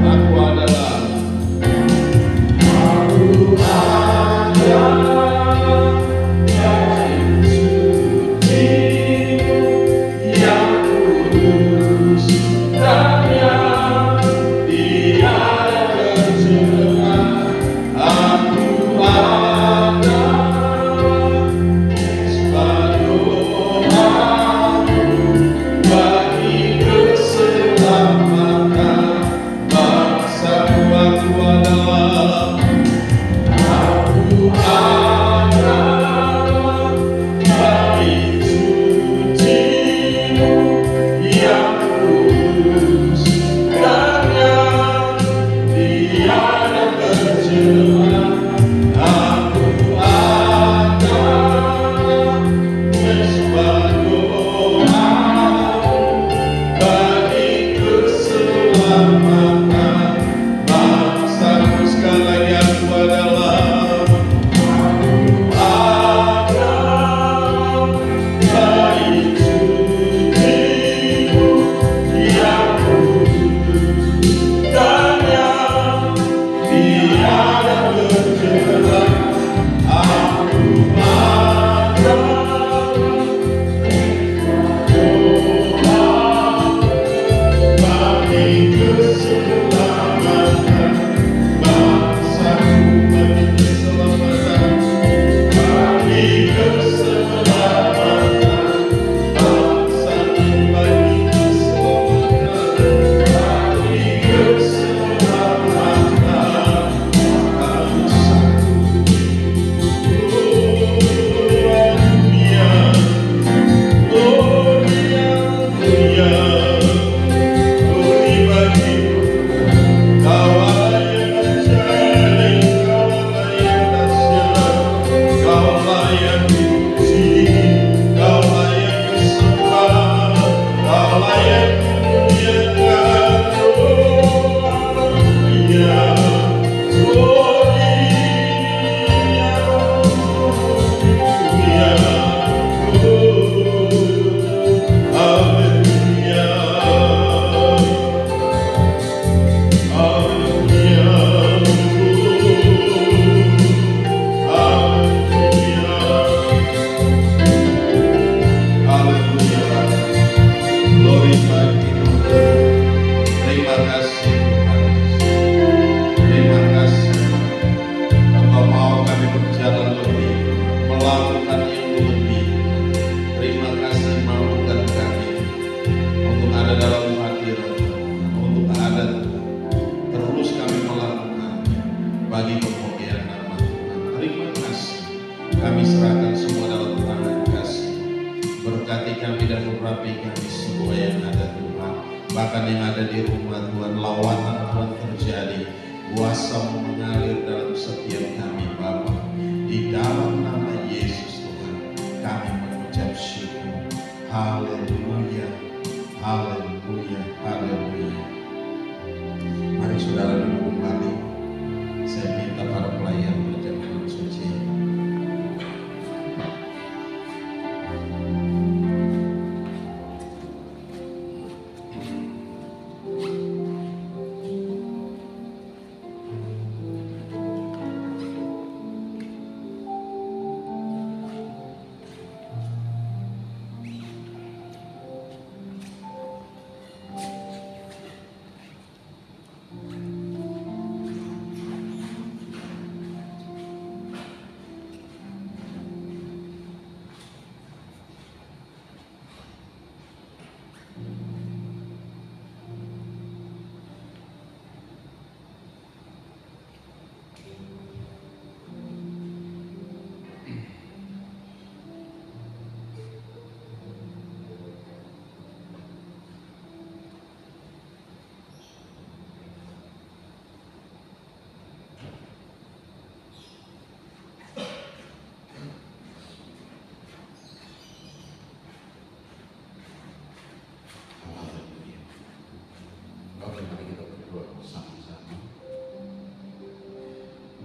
B: Aku adalah Bahkan yang ada di rumah Tuhan, lawatan Tuhan terjadi, kuasa mengalir dalam setiap kami Bapa. Di dalam nama Yesus Tuhan, kami mengucap syukur. Haleluya, haleluya, haleluya. Mari saudara duduk kembali. Saya minta para pelayan berjamaah suci.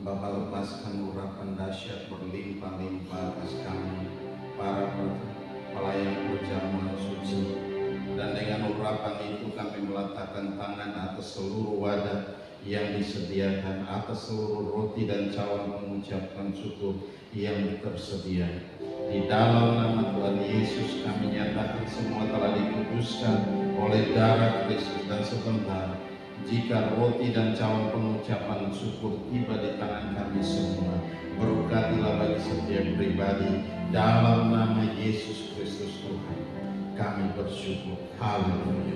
B: Bapa, lepaskan urapan dahsyat berlimpah-limpah atas kami para pelayan berjamaah suci, dan dengan urapan itu kami meletakkan tangan atas seluruh wadah yang disediakan, atas seluruh roti dan cawan mengucapkan syukur yang tersedia. Di dalam nama Tuhan Yesus kami nyatakan semua telah dikuduskan oleh darah Kristus, dan sebentar jika roti dan cawan pengucapan syukur tiba di tangan kami semua, berkatilah bagi setiap pribadi dalam nama Yesus Kristus Tuhan. Kami bersyukur. Haleluya.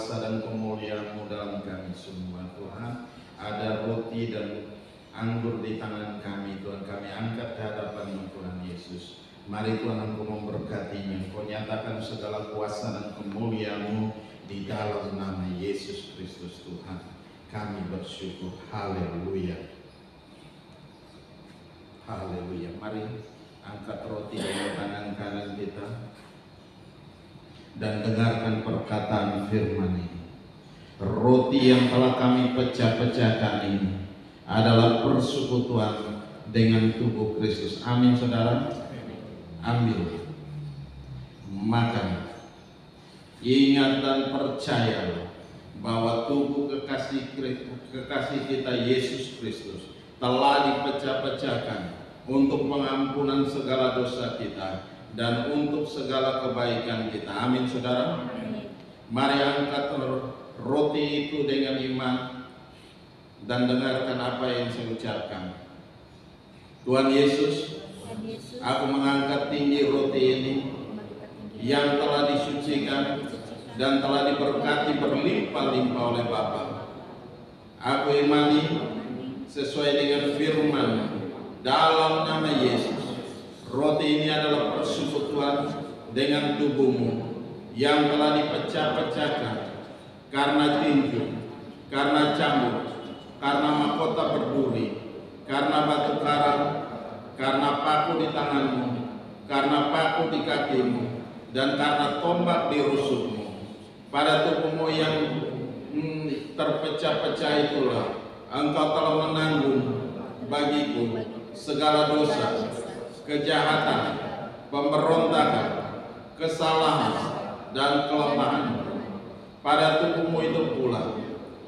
B: kuasa dan kemuliaan-Mu dalam kami semua Tuhan. Ada roti dan anggur di tangan kami Tuhan, kami angkat ke hadapan-Mu Tuhan Yesus. Mari Tuhan Engkau memberkatinya, Engkau nyatakan segala kuasa dan kemuliaan-Mu di dalam nama Yesus Kristus Tuhan. Kami bersyukur. Haleluya. Haleluya. Mari angkat roti dengan tangan kanan kita dan dengarkan perkataan firman ini. Roti yang telah kami pecah-pecahkan ini adalah persekutuan dengan tubuh Kristus. Amin saudara. Ambil, makan. Ingat dan percaya bahwa tubuh kekasih kita Yesus Kristus telah dipecah-pecahkan untuk pengampunan segala dosa kita dan untuk segala kebaikan kita. Amin saudara. Mari angkat roti itu dengan iman dan dengarkan apa yang saya ucapkan. Tuhan Yesus, aku mengangkat tinggi roti ini yang telah disucikan dan telah diberkati berlimpah-limpah oleh Bapa. Aku imani sesuai dengan firman dalam nama Yesus, roti ini adalah persekutuan dengan tubuh-Mu yang telah dipecah-pecahkan karena tinju, karena cambuk, karena mahkota berduri, karena batu karang, karena paku di tangan-Mu, karena paku di kaki-Mu, dan karena tombak di rusuk-Mu. Pada tubuh-Mu yang terpecah-pecah itulah Engkau telah menanggung bagiku segala dosa, kejahatan, pemberontakan, kesalahan, dan kelemahan. Pada tubuh-Mu itu pula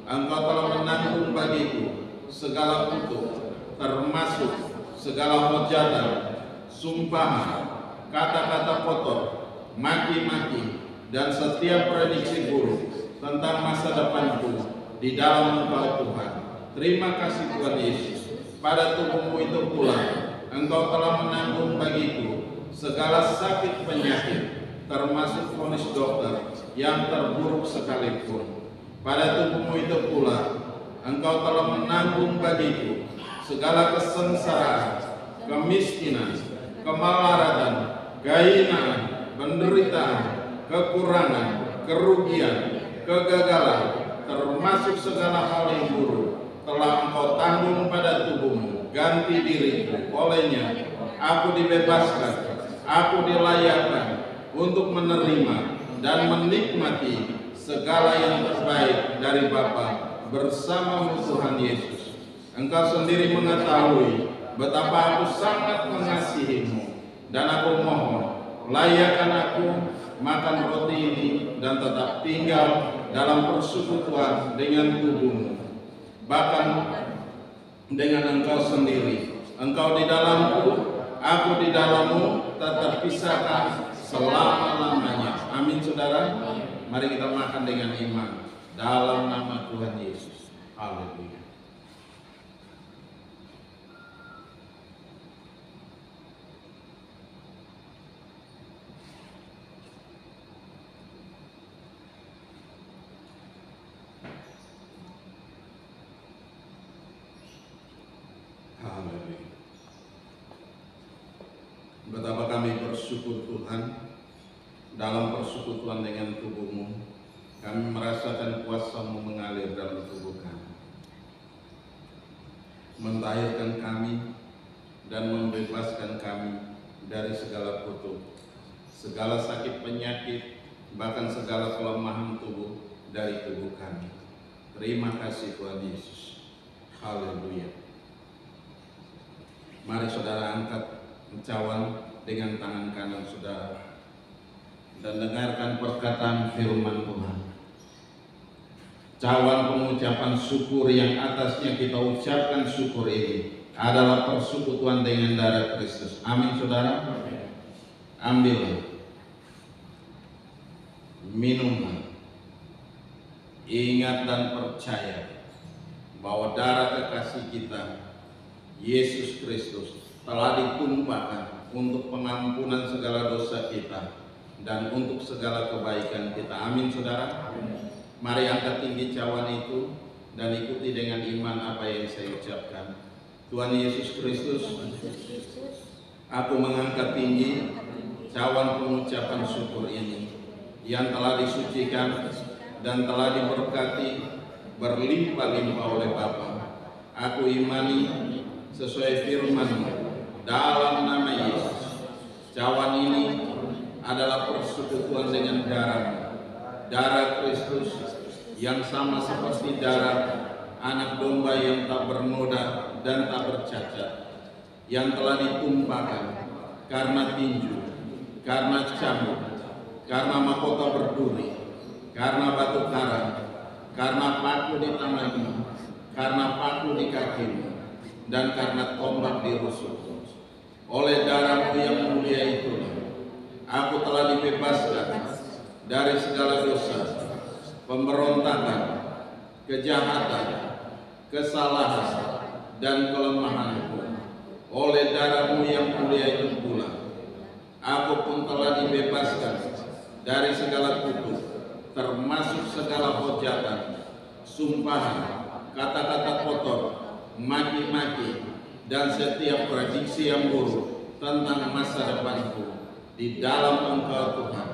B: Engkau telah menanggung bagiku segala kutuk, termasuk segala hujatan, sumpahan, kata-kata kotor, maki-maki, dan setiap prediksi buruk tentang masa depanku di dalam Engkau Tuhan. Terima kasih Tuhan Yesus. Pada tubuh-Mu itu pula Engkau telah menanggung bagiku segala sakit penyakit, termasuk vonis dokter yang terburuk sekalipun. Pada tubuh-Mu itu pula Engkau telah menanggung bagiku segala kesengsaraan, kemiskinan, kemelaratan, kehinaan, penderitaan, kekurangan, kerugian, kegagalan, termasuk segala hal yang buruk telah Engkau tanggung pada tubuh-Mu. Ganti diriku, olehnya aku dibebaskan, aku dilayakkan untuk menerima dan menikmati segala yang terbaik dari Bapa bersama Tuhan Yesus. Engkau sendiri mengetahui betapa aku sangat mengasihi-Mu, dan aku mohon layakkan aku makan roti ini dan tetap tinggal dalam persekutuan dengan tubuh-Mu. Bahkan dengan Engkau sendiri, Engkau di dalamku, aku di dalam-Mu, tak terpisahkan selama-lamanya. Amin saudara. Mari kita makan dengan iman dalam nama Tuhan Yesus. Haleluya. Haleluya. Betapa kami bersyukur Tuhan, dalam persekutuan dengan tubuh-Mu kami merasakan kuasa-Mu mengalir dalam tubuh kami, mentahirkan kami dan membebaskan kami dari segala kutuk, segala sakit penyakit, bahkan segala kelemahan tubuh dari tubuh kami. Terima kasih Tuhan Yesus. Haleluya. Mari saudara angkat cawan dengan tangan kanan saudara dan dengarkan perkataan firman Tuhan. Cawan pengucapan syukur yang atasnya kita ucapkan syukur ini adalah persekutuan dengan darah Kristus. Amin saudara. Ambil, minumlah. Ingat dan percaya bahwa darah kekasih kita Yesus Kristus telah ditumpahkan untuk pengampunan segala dosa kita dan untuk segala kebaikan kita. Amin saudara. Mari angkat tinggi cawan itu dan ikuti dengan iman apa yang saya ucapkan. Tuhan Yesus Kristus, aku mengangkat tinggi cawan pengucapan syukur ini yang telah disucikan dan telah diberkati berlimpah-limpah oleh Bapa. Aku imani sesuai firman dalam nama Yesus. Cawan ini adalah persekutuan dengan darah Kristus yang sama seperti darah anak domba yang tak bernoda dan tak bercacat, yang telah ditumpahkan karena tinju, karena cambuk, karena mahkota berduri, karena batu karang, karena paku di tanganmu, karena paku di kakimu, dan karena tombak di rusukmu. Oleh darahmu yang mulia itu, aku telah dibebaskan dari segala dosa, pemberontakan, kejahatan, kesalahan, dan kelemahanku. Oleh darahmu yang mulia itu pula, aku pun telah dibebaskan dari segala kutuk, termasuk segala hujatan, sumpahan, kata-kata kotor, maki-maki, dan setiap prediksi yang buruk tentang masa depanku di dalam Engkau Tuhan.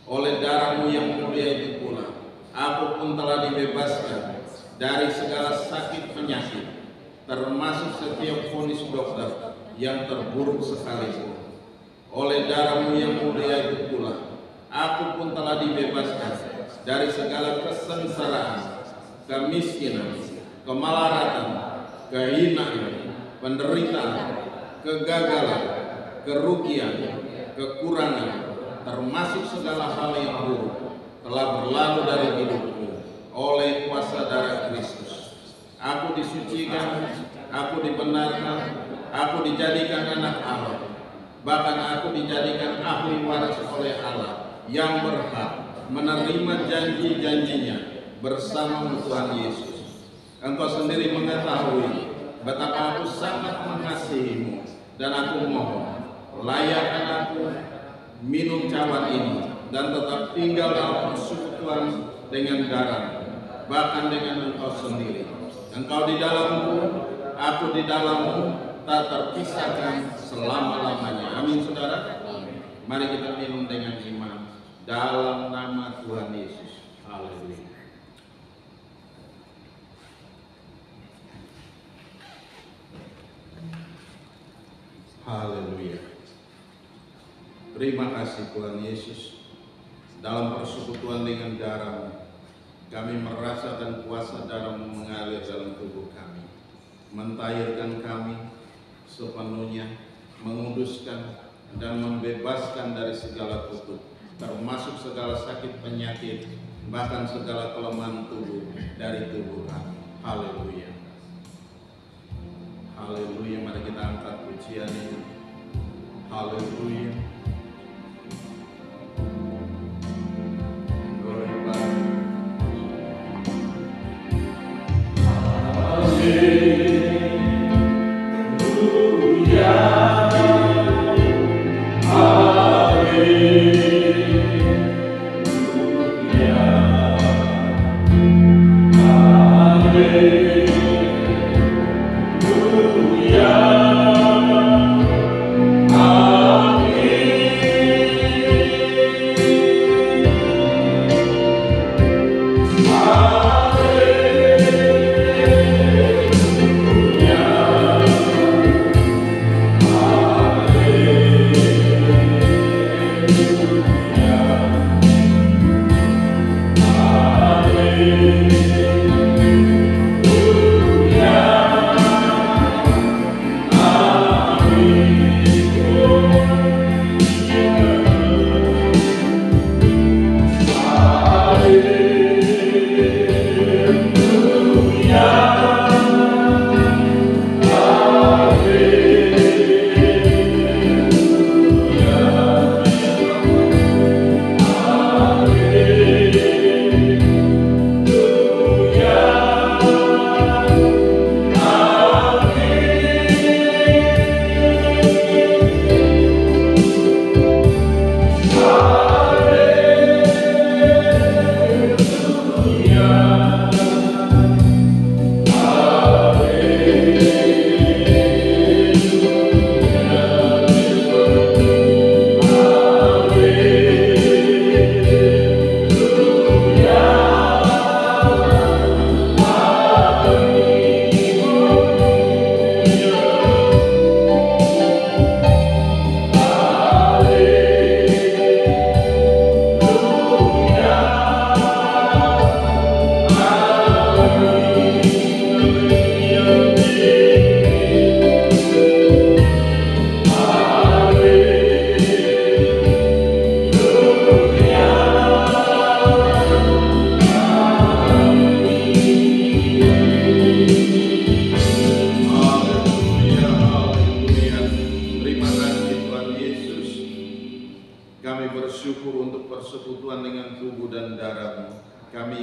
B: Oleh darahmu yang mulia itu pula, aku pun telah dibebaskan dari segala sakit penyakit, termasuk setiap vonis dokter yang terburuk sekalipun. Oleh darahmu yang mulia itu pula, aku pun telah dibebaskan dari segala kesengsaraan, kemiskinan, kemelaratan, kehinaan, penderitaan, kegagalan, kerugian, kekurangan, termasuk segala hal yang buruk telah berlalu dari hidupku oleh kuasa darah Kristus. Aku disucikan, aku dibenarkan, aku dijadikan anak Allah, bahkan aku dijadikan ahli waris oleh Allah yang berhak menerima janji-janjinya bersama Tuhan Yesus. Engkau sendiri mengetahui betapa aku sangat mengasihimu, dan aku mohon, layakkan aku minum cawan ini dan tetap tinggal dalam persekutuan dengan darah, bahkan dengan Engkau sendiri. Engkau di dalamku, aku di dalammu, tak terpisahkan selama-lamanya. Amin, saudara. Mari kita minum dengan iman dalam nama Tuhan Yesus. Haleluya. Haleluya. Terima kasih Tuhan Yesus. Dalam persekutuan dengan darah-Mu, kami merasakan kuasa darah-Mu mengalir dalam tubuh kami, mentahirkan kami sepenuhnya, menguduskan dan membebaskan dari segala kutuk, termasuk segala sakit penyakit, bahkan segala kelemahan tubuh dari tubuh kami. Haleluya. Haleluya. Mari kita angkat pujian ini. Haleluya.
C: Hallelujah.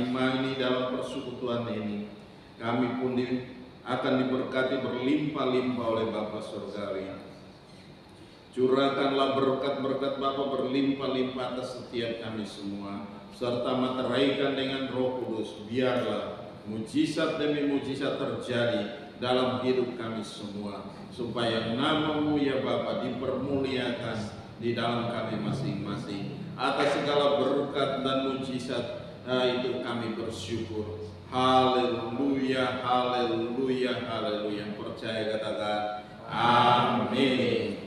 B: imani dalam persekutuan ini, kami pun akan diberkati berlimpah-limpah oleh Bapa Surgawi. Curahkanlah berkat-berkat Bapa berlimpah-limpah atas setiap kami semua, serta materaikan dengan Roh Kudus. Biarlah mujizat demi mujizat terjadi dalam hidup kami semua, supaya nama-Mu ya Bapa dipermuliakan di dalam kami masing-masing. Atas segala berkat dan mujizat itu kami bersyukur. Haleluya, haleluya, haleluya. Yang percaya katakan amin.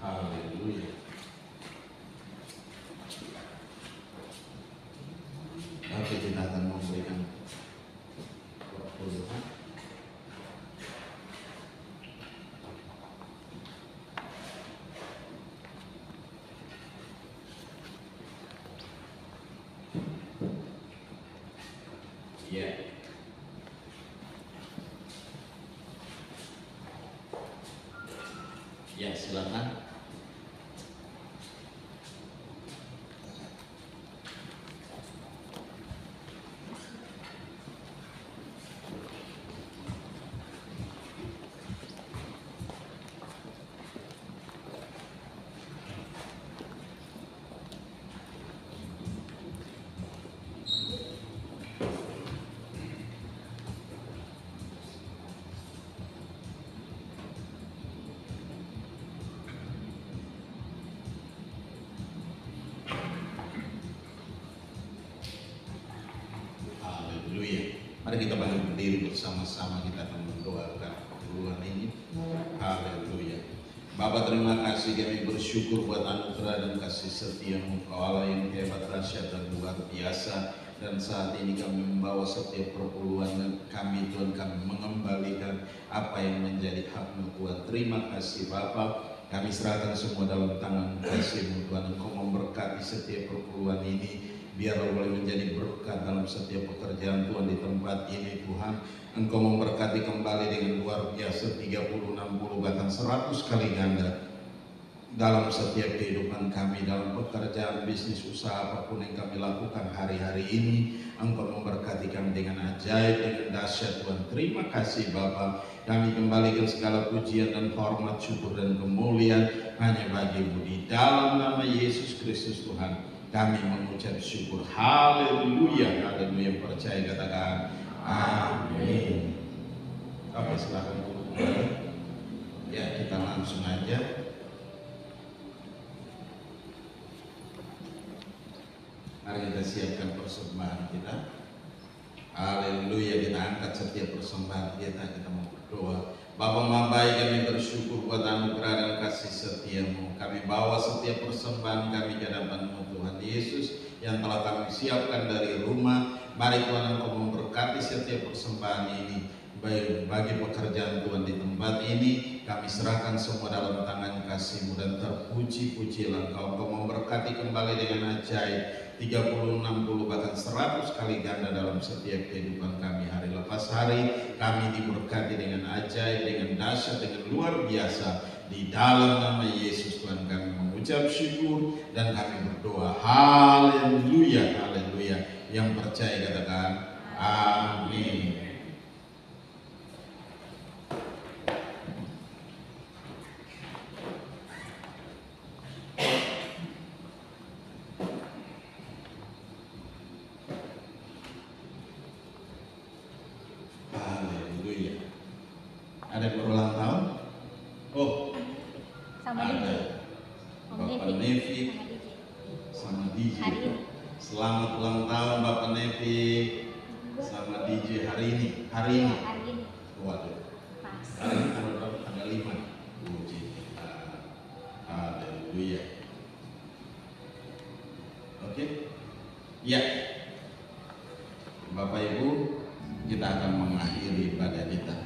B: Haleluya. Oke, kita akan memberikan perpuluhan. Ya. Ya, silakan. Mari kita bangkit berdiri bersama-sama, kita akan mendoakan perpuluhan ini. Haleluya. Bapa, terima kasih, kami bersyukur buat anugerah dan kasih setia-Mu, Engkau Allah yang hebat, dahsyat dan luar biasa. Dan saat ini kami membawa setiap perpuluhan kami, Tuhan, kami mengembalikan apa yang menjadi hak-Mu, Tuhan. Terima kasih Bapa. Kami serahkan semua dalam tangan kasih-Mu, Tuhan. Engkau memberkati setiap perpuluhan ini. Biarlah boleh menjadi berkat dalam setiap pekerjaan Tuhan di tempat ini, Tuhan. Engkau memberkati kembali dengan luar biasa 30, 60, bahkan 100 kali ganda dalam setiap kehidupan kami, dalam pekerjaan, bisnis, usaha, apapun yang kami lakukan hari-hari ini. Engkau memberkati kami dengan ajaib, dengan dahsyat, Tuhan. Terima kasih Bapa. Kami kembalikan segala pujian dan hormat, syukur dan kemuliaan hanya bagi-Mu. Di dalam nama Yesus Kristus Tuhan kami mengucap syukur. Haleluya, haleluya. Percaya katakan amin. Oke, silakan duduk. Ya, kita langsung aja. Mari kita siapkan persembahan kita. Haleluya, kita angkat setiap persembahan kita mau berdoa. Bapa Maha Baik, kami bersyukur buat anugerah dan kasih setia-Mu. Kami bawa setiap persembahan kami ke hadapan-Mu, Tuhan Yesus, yang telah kami siapkan dari rumah. Mari Tuhan, Engkau memberkati setiap persembahan ini. Baik bagi pekerjaan Tuhan di tempat ini, kami serahkan semua dalam tangan kasih-Mu, dan terpuji-pujilah Engkau memberkati kembali dengan ajaib 30, 60, bahkan 100 kali ganda dalam setiap kehidupan kami hari lepas hari. Kami diberkati dengan ajaib, dengan dahsyat, dengan luar biasa. Di dalam nama Yesus Tuhan kami mengucap syukur dan kami berdoa. Haleluya, haleluya. Yang percaya katakan amin. Ada yang berulang tahun? Oh,
C: sama
B: ada Bapak Nevi sama DJ. Selamat ulang tahun Bapak Nevi sama DJ hari ini. Hari ini. Waduh. Hari ini tanggal 5. Puji Tuhan. Haleluya. Oke. Ya. Bapak Ibu, kita akan mengakhiri ibadah kita.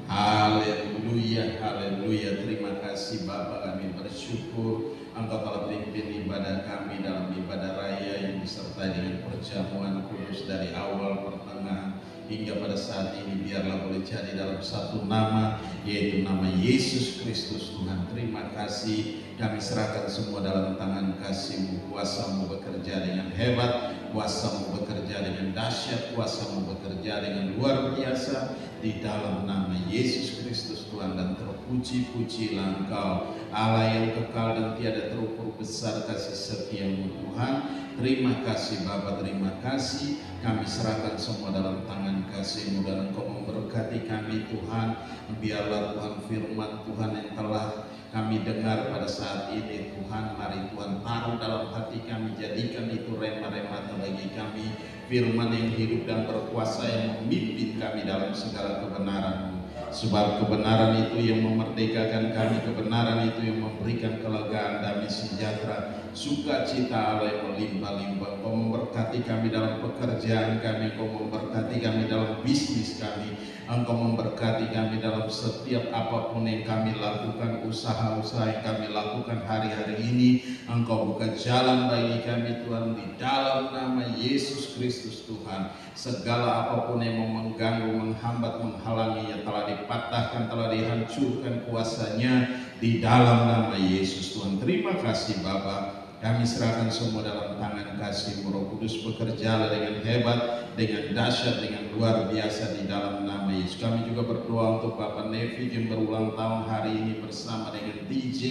B: Haleluya, haleluya. Terima kasih Bapa, kami bersyukur Engkau telah pimpin ibadah kami dalam ibadah raya yang disertai dengan perjamuan kudus dari awal, pertengahan, hingga pada saat ini biarlah boleh jadi dalam satu nama, yaitu nama Yesus Kristus Tuhan. Terima kasih, kami serahkan semua dalam tangan kasih-Mu. Kuasa-Mu bekerja dengan hebat, kuasa-Mu bekerja dengan dahsyat, kuasa-Mu bekerja dengan luar biasa di dalam nama Yesus Kristus Tuhan. Dan terpuji-pujilah Engkau, Allah yang kekal dan tiada terukur besar kasih setia-Mu Tuhan. Terima kasih Bapa, terima kasih. Kami serahkan semua dalam tangan kasih-Mu dan Engkau memberkati kami Tuhan. Biarlah Tuhan firman Tuhan yang telah kami dengar pada saat ini Tuhan, mari Tuhan taruh dalam hati kami, jadikan itu rema-rema bagi kami, firman yang hidup dan berkuasa yang memimpin kami dalam segala kebenaran-Mu. Sebab kebenaran itu yang memerdekakan kami, kebenaran itu yang memberikan kelegaan, damai sejahtera, sukacita Allah yang melimpah-limpah. Engkau memberkati kami dalam pekerjaan kami, Engkau memberkati kami dalam bisnis kami, Engkau memberkati kami dalam setiap apapun yang kami lakukan, usaha-usaha yang kami lakukan hari-hari ini. Engkau buka jalan bagi kami Tuhan, di dalam nama Yesus Kristus Tuhan. Segala apapun yang mengganggu, menghambat, menghalanginya telah dipatahkan, telah dihancurkan kuasanya di dalam nama Yesus Tuhan. Terima kasih Bapa. Kami serahkan semua dalam tangan kasih-Mu. Roh Kudus bekerjalah dengan hebat, dengan dahsyat, dengan luar biasa di dalam nama Yesus. Kami juga berdoa untuk Bapak Nevi yang berulang tahun hari ini bersama dengan DJ.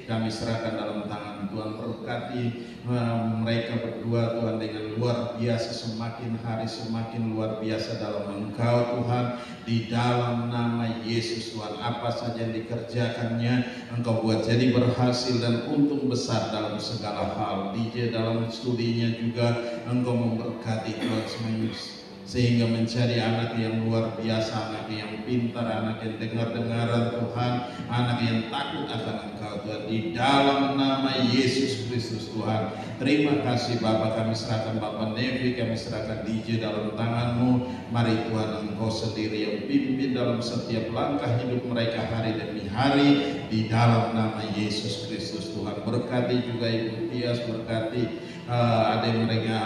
B: Kami serahkan dalam tangan Tuhan. Berkati mereka berdua Tuhan dengan luar biasa, semakin hari semakin luar biasa dalam Engkau Tuhan, di dalam nama Yesus Tuhan. Apa saja yang dikerjakannya Engkau buat jadi berhasil dan untung besar dalam segala hal. DJ dalam studinya juga Engkau memberkati Tuhan sehingga menjadi anak yang luar biasa, anak yang pintar, anak yang dengar-dengaran Tuhan, anak yang takut akan Engkau Tuhan, di dalam nama Yesus Kristus Tuhan. Terima kasih Bapak, kami serahkan Bapak Nevi, kami serahkan DJ dalam tangan-Mu. Mari Tuhan Engkau sendiri yang pimpin dalam setiap langkah hidup mereka hari demi hari, di dalam nama Yesus Kristus Tuhan. Berkati juga Ibu Tias, berkati adik mereka,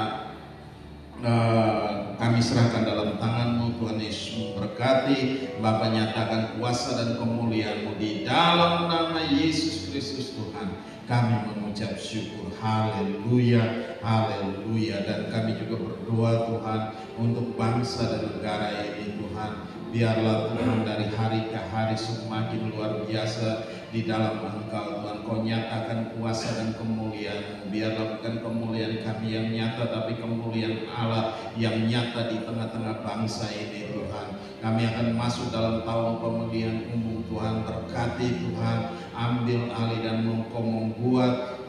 B: kami serahkan dalam tangan-Mu Tuhan Yesus. Berkati Bapa, nyatakan kuasa dan kemuliaan-Mu di dalam nama Yesus Kristus Tuhan. Kami mengucap syukur, haleluya, haleluya. Dan kami juga berdoa Tuhan untuk bangsa dan negara ini Tuhan. Biarlah Tuhan dari hari ke hari semakin luar biasa di dalam Engkau Tuhan. Kau nyatakan kuasa dan kemuliaan-Mu. Biarlah bukan kemuliaan kami yang nyata, tapi kemuliaan Allah yang nyata di tengah-tengah bangsa ini Tuhan. Kami akan masuk dalam tahun pemilihan umum Tuhan. Berkati Tuhan, ambil alih dan Engkau membuat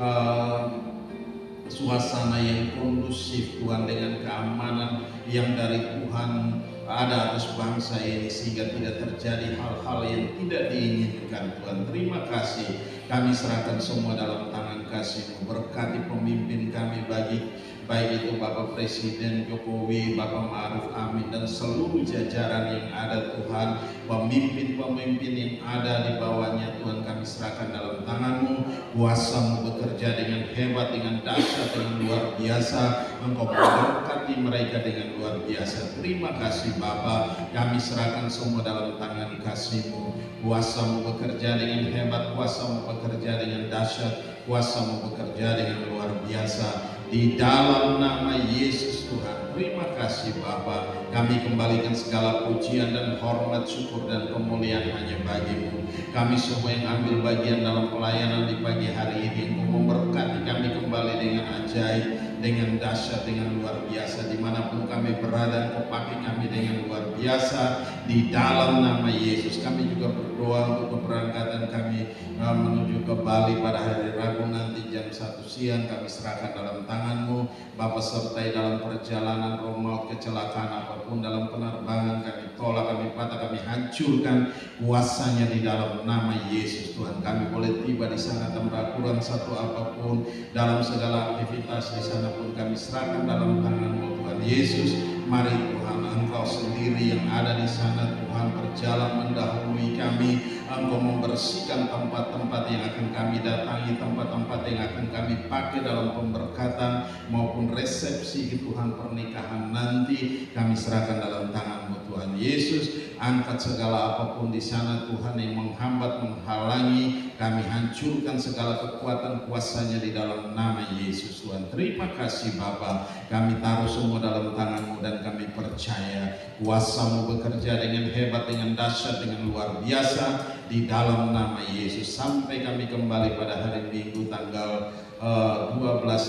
B: suasana yang kondusif Tuhan, dengan keamanan yang dari Tuhan ada atas bangsa ini, sehingga tidak terjadi hal-hal yang tidak diinginkan Tuhan. Terima kasih, kami serahkan semua dalam tangan kasih-Mu. Berkati pemimpin kami, baik itu Bapak Presiden Jokowi, Bapak Ma'ruf Amin, dan seluruh jajaran yang ada Tuhan, pemimpin-pemimpin yang ada di bawahnya Tuhan, kami serahkan dalam tangan-Mu. Kuasa-Mu bekerja dengan hebat, dengan dahsyat, dengan luar biasa. Engkau memberkati mereka dengan luar biasa. Terima kasih Bapa, kami serahkan semua dalam tangan kasih-Mu. Kuasa-Mu bekerja dengan hebat, kuasa-Mu bekerja dengan dahsyat, kuasa-Mu bekerja dengan luar biasa di dalam nama Yesus Tuhan. Terima kasih Bapa, kami kembalikan segala pujian dan hormat, syukur dan kemuliaan hanya bagi-Mu. Kami semua yang ambil bagian dalam pelayanan di pagi hari ini, Engkau memberkati kami kembali dengan ajaib, dengan dahsyat, dengan luar biasa. Dimanapun kami berada, Engkau pakai kami dengan luar biasa di dalam nama Yesus. Kami juga berdoa untuk keberangkatan kami menuju ke Bali pada hari Rabu nanti jam 1 siang. Kami serahkan dalam tangan-Mu Bapa, sertai dalam perjalanan, roh maut, kecelakaan apapun dalam penerbangan, kami tolak, kami patah, kami hancurkan kuasanya di dalam nama Yesus Tuhan. Kami boleh tiba di sana tanpa kurang satu apapun, dalam segala aktivitas di sana pun kami serahkan dalam tangan-Mu Tuhan Yesus. Mari Tuhan Tuhan. Engkau sendiri yang ada di sana Tuhan, berjalan mendahului kami. Engkau membersihkan tempat-tempat yang akan kami datangi, tempat-tempat yang akan kami pakai dalam pemberkatan maupun resepsi Tuhan pernikahan nanti. Kami serahkan dalam tangan-Mu Tuhan Yesus. Angkat segala apapun di sana Tuhan yang menghambat, menghalangi. Kami hancurkan segala kekuatan kuasanya di dalam nama Yesus Tuhan. Terima kasih Bapa. Kami taruh semua dalam tangan-Mu dan kami percaya kuasa-Mu bekerja dengan hebat, dengan dahsyat, dengan luar biasa di dalam nama Yesus. Sampai kami kembali pada hari Minggu tanggal 12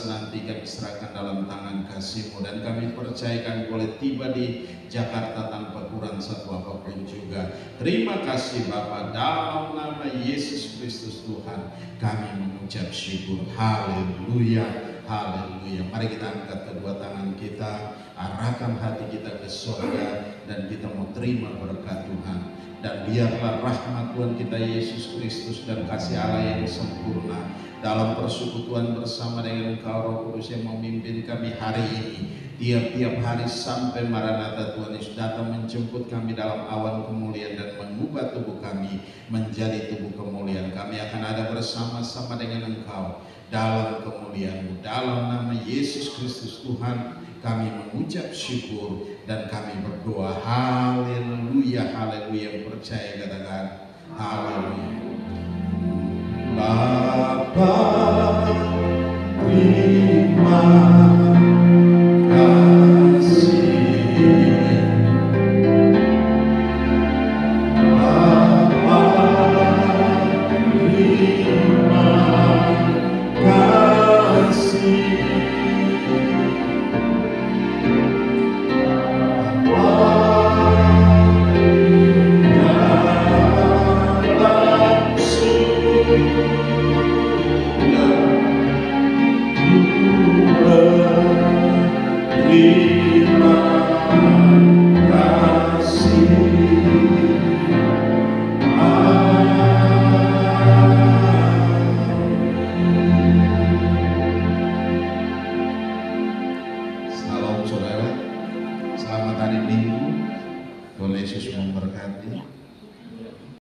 B: nanti, kami serahkan dalam tangan kasih-Mu dan kami percaya kami boleh tiba di Jakarta tanpa kurang satu apapun juga. Terima kasih Bapa, dalam nama Yesus Kristus Tuhan kami mengucap syukur. Haleluya, haleluya. Mari kita angkat kedua tangan kita, arahkan hati kita ke surga dan kita mau terima berkat Tuhan. Dan biarlah rahmat Tuhan kita Yesus Kristus dan kasih Allah yang sempurna dalam persekutuan bersama dengan Engkau Roh Kudus yang memimpin kami hari ini, tiap-tiap hari sampai Maranatha Tuhan Yesus datang menjemput kami dalam awan kemuliaan dan mengubah tubuh kami menjadi tubuh kemuliaan. Kami akan ada bersama-sama dengan Engkau dalam kemuliaan-Mu. Dalam nama Yesus Kristus Tuhan kami mengucap syukur dan kami berdoa. Haleluya, haleluya. Percaya katakan haleluya. Bapa, terima